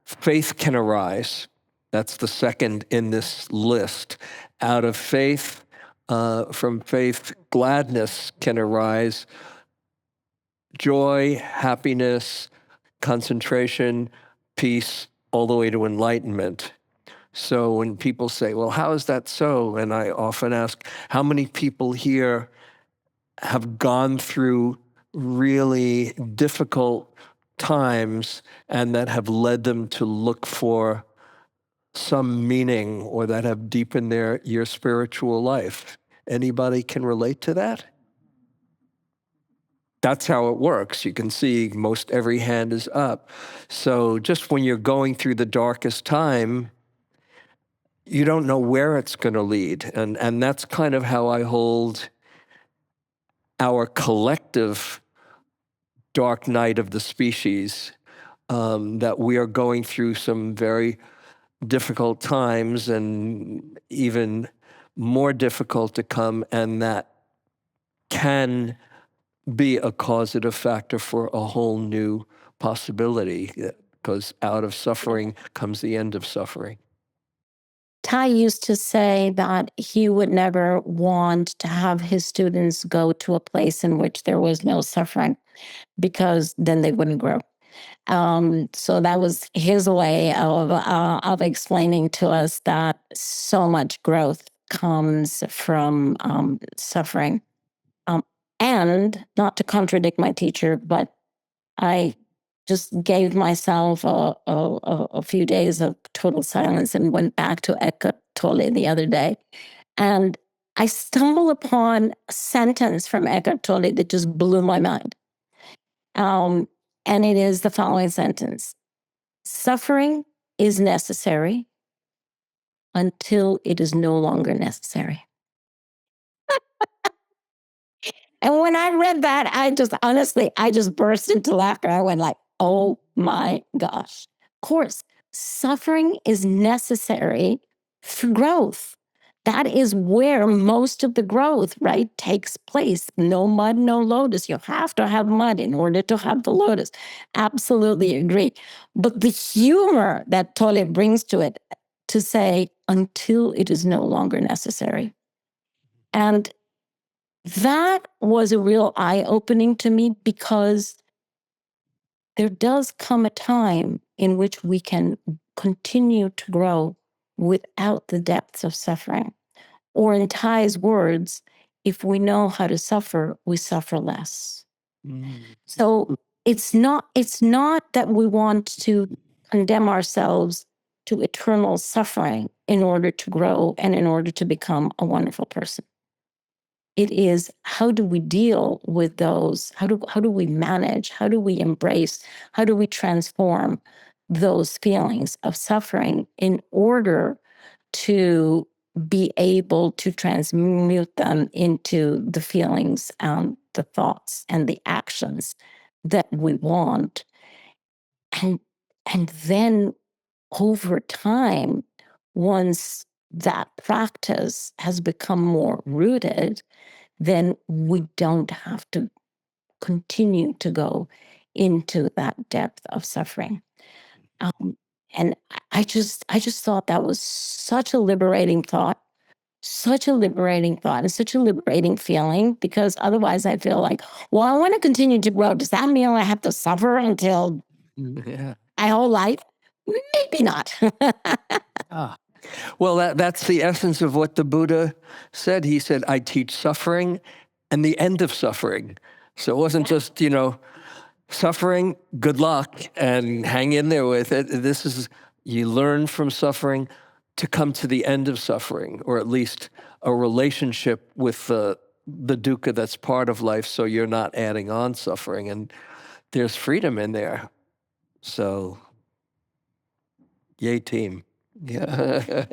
S1: faith can arise. That's the second in this list. Out of faith, from faith, gladness can arise, joy, happiness, concentration, peace, all the way to enlightenment. So when people say, well, how is that so? And I often ask, how many people here have gone through really difficult times and that have led them to look for some meaning, or that have deepened your spiritual life? Anybody can relate to that? That's how it works. You can see most every hand is up. So just when you're going through the darkest time, you don't know where it's going to lead. And that's kind of how I hold our collective dark night of the species, that we are going through some very difficult times, and even more difficult to come, and that can be a causative factor for a whole new possibility, because out of suffering comes the end of suffering.
S2: Ty used to say that he would never want to have his students go to a place in which there was no suffering, because then they wouldn't grow. So that was his way of explaining to us that so much growth comes from suffering. And not to contradict my teacher, but I just gave myself a few days of total silence and went back to Eckhart Tolle the other day. And I stumbled upon a sentence from Eckhart Tolle that just blew my mind. And it is the following sentence: suffering is necessary until it is no longer necessary. And when I read that, I just burst into laughter. I went like, oh my gosh. Of course, suffering is necessary for growth. That is where most of the growth, right, takes place. No mud, no lotus. You have to have mud in order to have the lotus. Absolutely agree. But the humor that Tolle brings to it, to say, until it is no longer necessary. And that was a real eye-opening to me, because there does come a time in which we can continue to grow without the depths of suffering. Or in Ty's words, if we know how to suffer, we suffer less. So it's not that we want to condemn ourselves to eternal suffering in order to grow and in order to become a wonderful person. It is, how do we deal with those? How do we manage? How do we embrace? How do we transform those feelings of suffering in order to be able to transmute them into the feelings and the thoughts and the actions that we want? And then over time, once that practice has become more rooted, then we don't have to continue to go into that depth of suffering. And I just thought that was such a liberating thought, and such a liberating feeling, because otherwise I feel like, well, I want to continue to grow. Does that mean I have to suffer until
S1: Yeah.
S2: my whole life? Maybe not.
S1: Ah. Well, that's the essence of what the Buddha said. He said, I teach suffering and the end of suffering. So it wasn't just, suffering, good luck, and hang in there with it. This is, you learn from suffering to come to the end of suffering, or at least a relationship with the dukkha that's part of life, so you're not adding on suffering. And there's freedom in there. So, yay, team. Yeah.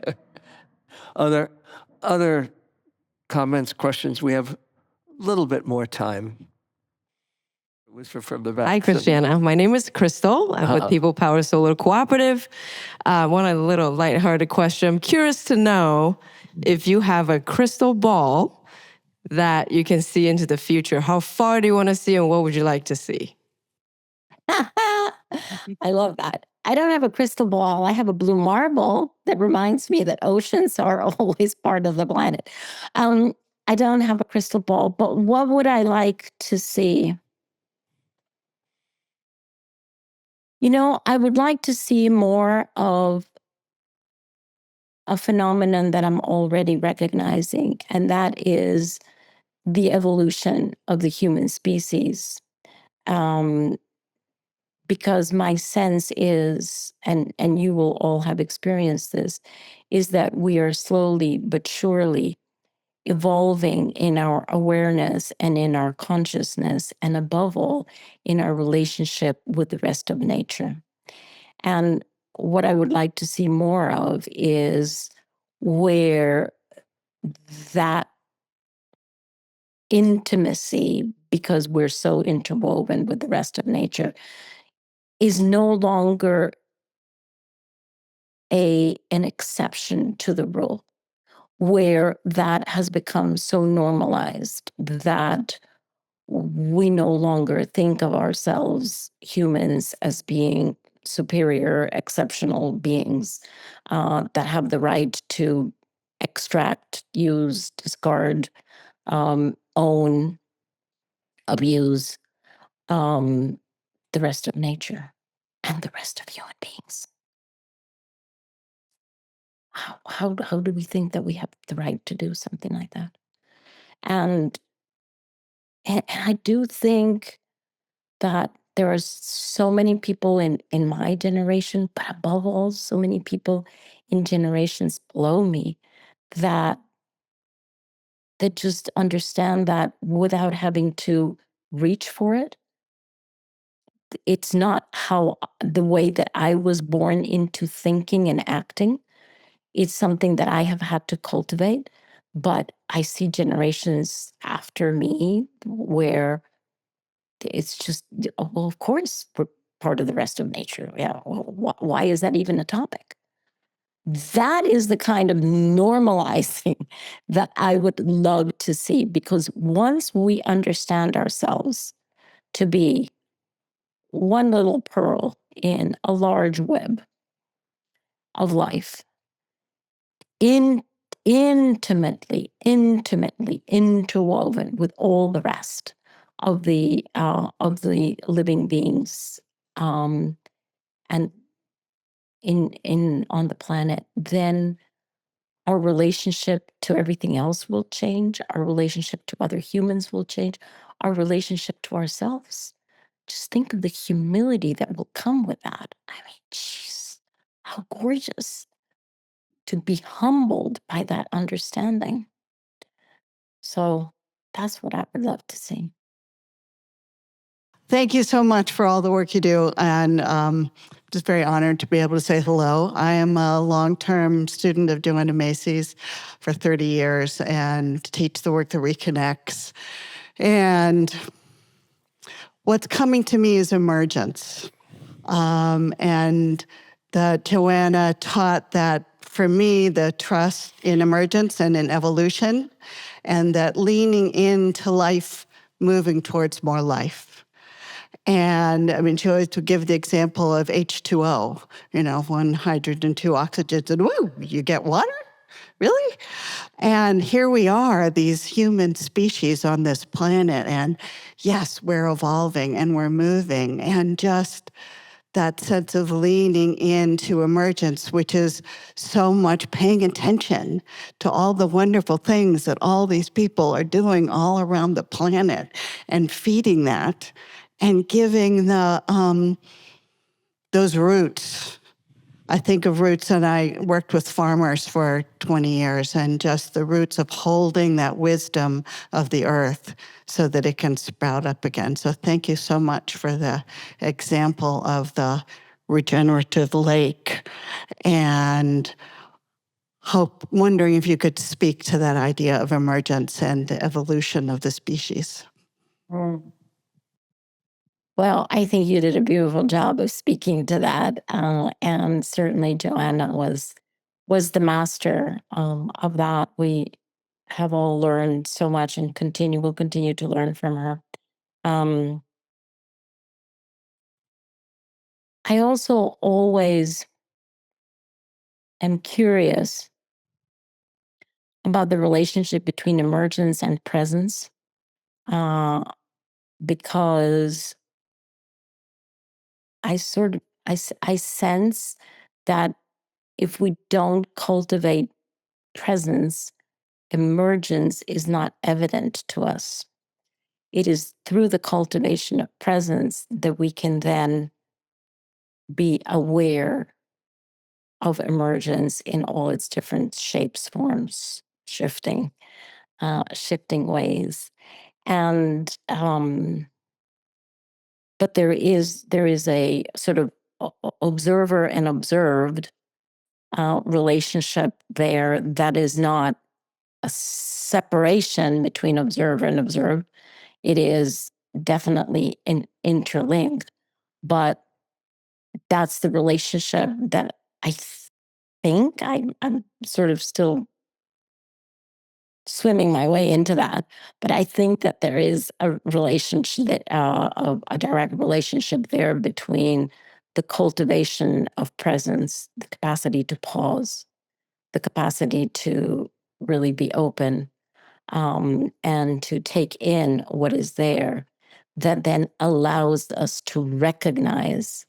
S1: Other comments, questions? We have a little bit more time. It was from the back.
S5: Hi, Christiana. My name is Crystal. I'm with People Power Solar Cooperative. One a little lighthearted question. I'm curious to know if you have a crystal ball that you can see into the future. How far do you want to see, and what would you like to see?
S2: I love that. I don't have a crystal ball. I have a blue marble that reminds me that oceans are always part of the planet. I don't have a crystal ball, but what would I like to see? I would like to see more of a phenomenon that I'm already recognizing, and that is the evolution of the human species. Because my sense is, and you will all have experienced this, is that we are slowly but surely evolving in our awareness and in our consciousness, and above all, in our relationship with the rest of nature. And what I would like to see more of is where that intimacy, because we're so interwoven with the rest of nature, is no longer an exception to the rule, where that has become so normalized that we no longer think of ourselves, humans, as being superior, exceptional beings that have the right to extract, use, discard, own, abuse the rest of nature and the rest of human beings. How do we think that we have the right to do something like that? And I do think that there are so many people in my generation, but above all, so many people in generations below me that just understand that without having to reach for it. It's not the way that I was born into thinking and acting. It's something that I have had to cultivate. But I see generations after me where it's just, well, of course, we're part of the rest of nature. Yeah. Well, why is that even a topic? That is the kind of normalizing that I would love to see, because once we understand ourselves to be one little pearl in a large web of life, intimately interwoven with all the rest of the living beings, and in on the planet, then our relationship to everything else will change. Our relationship to other humans will change. Our relationship to ourselves. Just think of the humility that will come with that. I mean, jeez, how gorgeous to be humbled by that understanding. So that's what I would love to see.
S6: Thank you so much for all the work you do, and just very honored to be able to say hello. I am a long-term student of Joanna Macy's for 30 years and teach the work that reconnects. And what's coming to me is emergence. And that Joanna taught that, for me, the trust in emergence and in evolution, and that leaning into life, moving towards more life. And I mean, she always would give the example of H2O, one hydrogen, two oxygens, and woo, you get water? Really? And here we are, these human species on this planet, and yes, we're evolving and we're moving, and just that sense of leaning into emergence, which is so much paying attention to all the wonderful things that all these people are doing all around the planet, and feeding that, and giving those roots. I think of roots, and I worked with farmers for 20 years, and just the roots of holding that wisdom of the earth so that it can sprout up again. So thank you so much for the example of the regenerative lake, and wondering if you could speak to that idea of emergence and the evolution of the species.
S2: Well, I think you did a beautiful job of speaking to that, and certainly Joanna was the master of that. We have all learned so much, and will continue to learn from her. I also always am curious about the relationship between emergence and presence, because I sense that if we don't cultivate presence, emergence is not evident to us. It is through the cultivation of presence that we can then be aware of emergence in all its different shapes, forms, shifting ways. And but there is a sort of observer and observed relationship there that is not a separation between observer and observed. It is definitely interlinked, but that's the relationship that I think I'm sort of still swimming my way into that. But I think that there is a relationship, a direct relationship there between the cultivation of presence, the capacity to pause, the capacity to really be open, and to take in what is there, that then allows us to recognize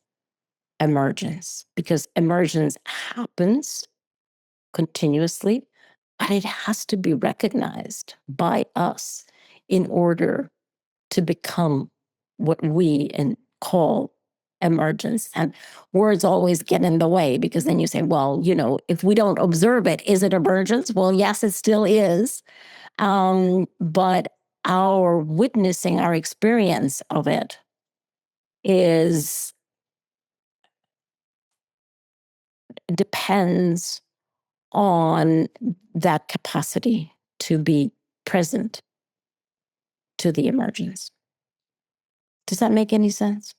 S2: emergence, because emergence happens continuously, but it has to be recognized by us in order to become what we call emergence. And words always get in the way, because then you say, well, if we don't observe it, is it emergence? Well, yes, it still is. But our witnessing, our experience of it depends on that capacity to be present to the emergence. Does that make any sense?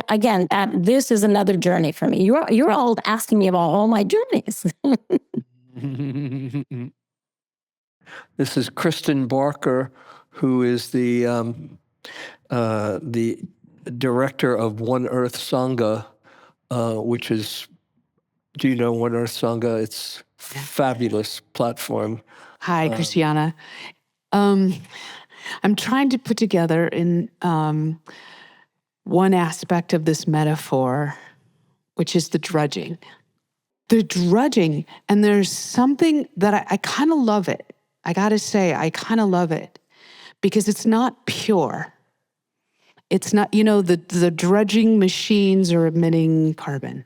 S2: Again, this is another journey for me. You're all asking me about all my journeys.
S1: This is Kristen Barker, who is the director of One Earth Sangha, which is, do you know One Earth Sangha? It's a fabulous platform.
S7: Hi, Christiana. I'm trying to put together in one aspect of this metaphor, which is the drudging. The drudging, and there's something that I kind of love it. I got to say, I kind of love it, because it's not pure. It's not, the drudging machines are emitting carbon,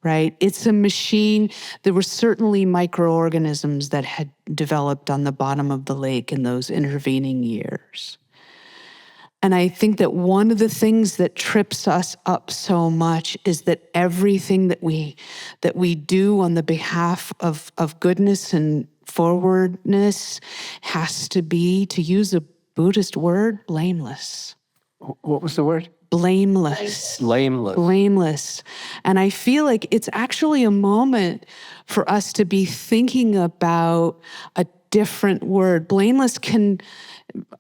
S7: right? It's a machine. There were certainly microorganisms that had developed on the bottom of the lake in those intervening years. And I think that one of the things that trips us up so much is that everything that we do on the behalf of goodness and forwardness has to be, to use a Buddhist word, blameless.
S1: What was the word?
S7: Blameless.
S1: Blameless.
S7: Blameless. And I feel like it's actually a moment for us to be thinking about a different word. Blameless can,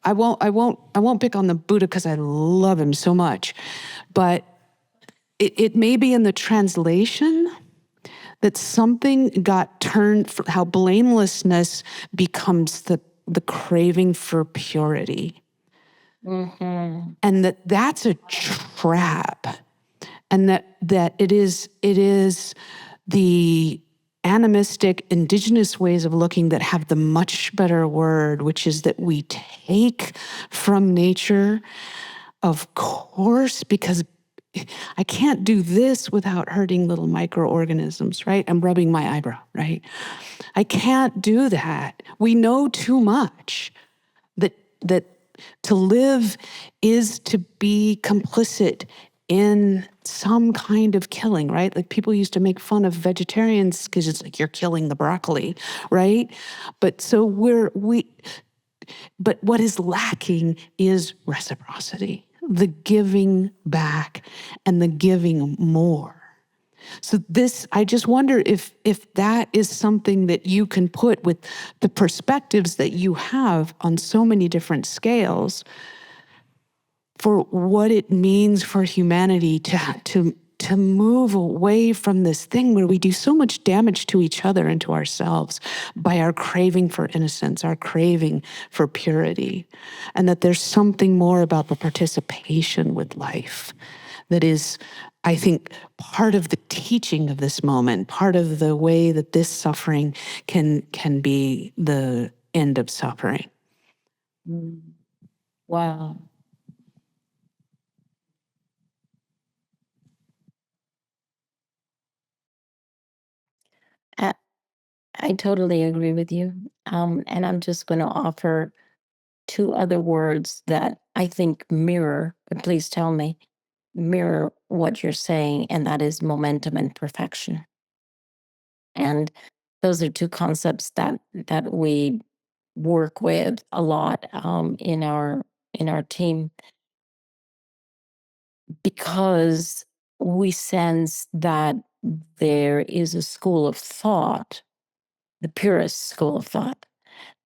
S7: I won't pick on the Buddha because I love him so much, but it may be in the translation that something got turned, how blamelessness becomes the craving for purity.
S2: Mm-hmm.
S7: And that's a trap. And that it is the animistic indigenous ways of looking that have the much better word, which is that we take from nature, of course, because I can't do this without hurting little microorganisms, right? I'm rubbing my eyebrow, right? I can't do that. We know too much that to live is to be complicit in some kind of killing, right? Like people used to make fun of vegetarians because it's like you're killing the broccoli, right? But so but what is lacking is reciprocity, the giving back and the giving more. So I just wonder if that is something that you can put with the perspectives that you have on so many different scales for what it means for humanity to move away from this thing where we do so much damage to each other and to ourselves by our craving for innocence, our craving for purity, and that there's something more about the participation with life that is, I think, part of the teaching of this moment, part of the way that this suffering can be the end of suffering.
S2: Wow. I totally agree with you. And I'm just going to offer two other words that I think mirror, but please tell me, mirror what you're saying, and that is momentum and perfection. And those are two concepts that we work with a lot in our team, because we sense that there is a school of thought, the purest school of thought,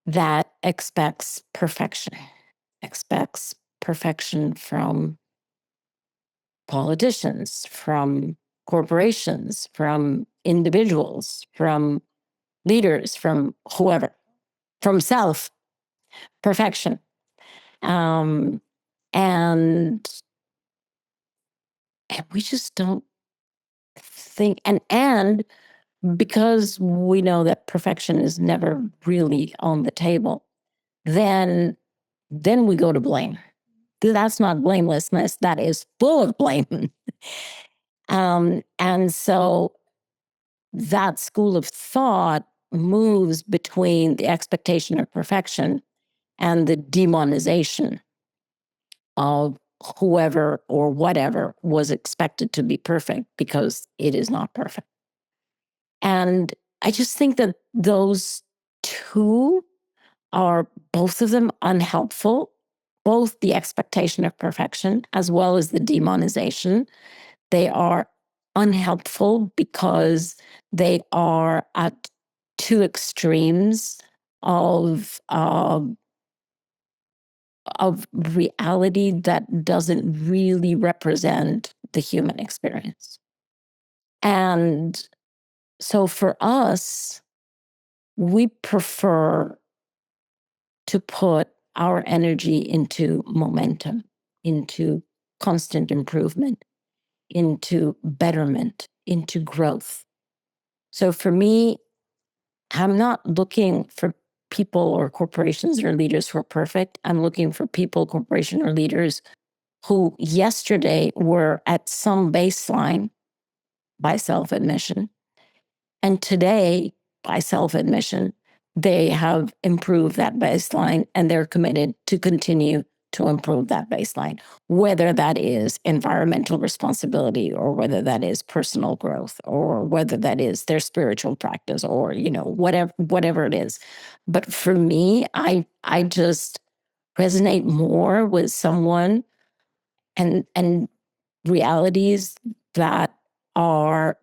S2: that expects perfection from politicians, from corporations, from individuals, from leaders, from whoever, from self perfection. And we just don't think, and because we know that perfection is never really on the table, then we go to blame. That's not blamelessness. That is full of blame. And so that school of thought moves between the expectation of perfection and the demonization of whoever or whatever was expected to be perfect, because it is not perfect. And I just think that those two are, both of them, unhelpful, both the expectation of perfection as well as the demonization. They are unhelpful because they are at two extremes of reality that doesn't really represent the human experience. And so for us, we prefer to put our energy into momentum, into constant improvement, into betterment, into growth. So for me, I'm not looking for people or corporations or leaders who are perfect. I'm looking for people, corporation, or leaders who yesterday were at some baseline by self-admission, and today, by self-admission, they have improved that baseline and they're committed to continue to improve that baseline, whether that is environmental responsibility or whether that is personal growth or whether that is their spiritual practice or, whatever it is. But for me, I just resonate more with someone and realities that are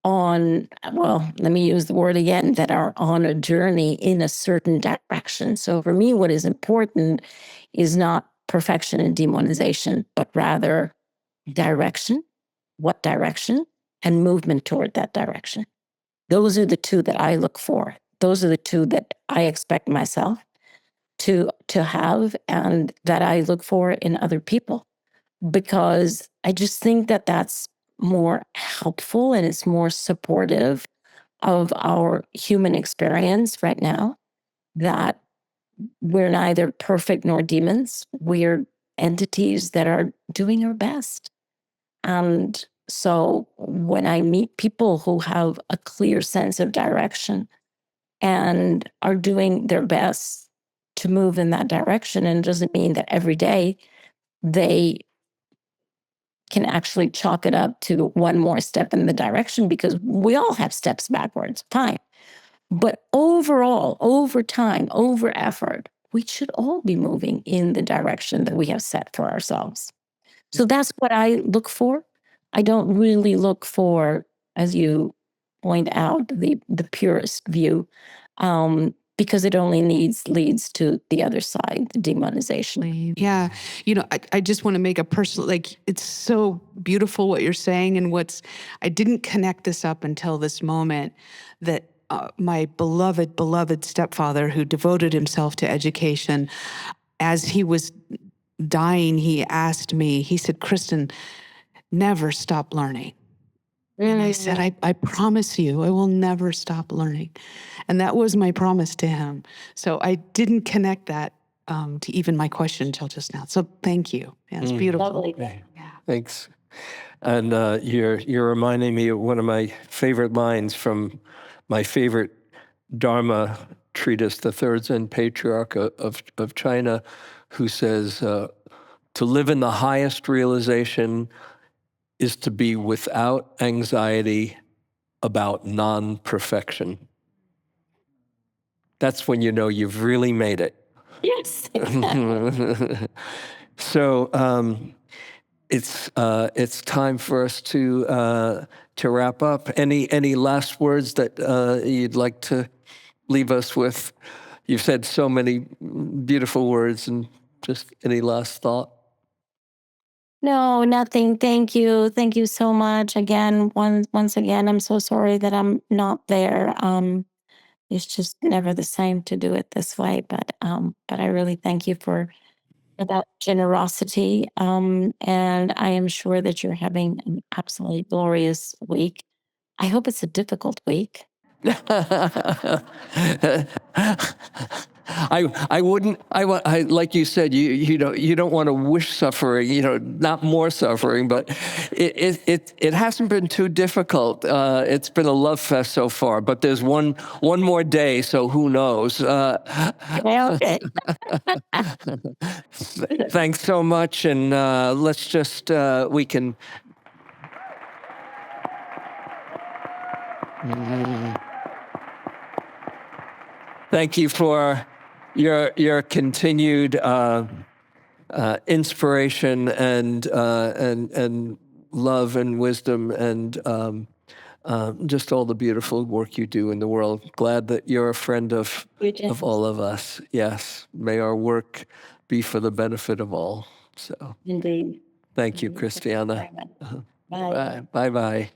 S2: on, well, let me use the word again, that are on a journey in a certain direction. So for me, what is important is not perfection and demonization, but rather direction, what direction, and movement toward that direction. Those are the two that I look for. Those are the two that I expect myself to have and that I look for in other people, because I just think that that's more helpful and it's more supportive of our human experience right now, that we're neither perfect nor demons. We're entities that are doing our best. And so when I meet people who have a clear sense of direction and are doing their best to move in that direction, and it doesn't mean that every day they can actually chalk it up to one more step in the direction, because we all have steps backwards, fine. But overall, over time, over effort, we should all be moving in the direction that we have set for ourselves. So that's what I look for. I don't really look for, as you point out, the purest view, because it only leads to the other side, the demonization.
S7: Yeah. I just want to make a personal, like, it's so beautiful what you're saying. And I didn't connect this up until this moment, that my beloved stepfather, who devoted himself to education, as he was dying, he asked me, he said, "Kristen, never stop learning." And I said, I promise you, I will never stop learning. And that was my promise to him. So I didn't connect that to even my question until just now. So thank you. Yeah, it's beautiful.
S2: Lovely.
S7: Yeah.
S1: Thanks. And you're reminding me of one of my favorite lines from my favorite Dharma treatise, the Third Zen Patriarch of China, who says, to live in the highest realization is to be without anxiety about non-perfection. That's when you know you've really made it.
S2: Yes, exactly.
S1: So it's time for us to wrap up. Any last words that you'd like to leave us with? You've said so many beautiful words, and just any last thought?
S2: No, nothing. Thank you. Thank you so much. Again, once again, I'm so sorry that I'm not there. It's just never the same to do it this way. But I really thank you for that generosity. And I am sure that you're having an absolutely glorious week. I hope it's a difficult week.
S1: I wouldn't. Like you said, you don't want to wish suffering. Not more suffering, but it hasn't been too difficult. It's been a love fest so far. But there's one more day, so who knows?
S2: Okay.
S1: Thanks so much, and let's just we can. Thank you for your continued inspiration and love and wisdom and just all the beautiful work you do in the world. Glad that you're a friend of all of us. Yes, may our work be for the benefit of all. So
S2: Indeed.
S1: thank you, Christiana.
S2: Bye.
S1: Bye. Bye.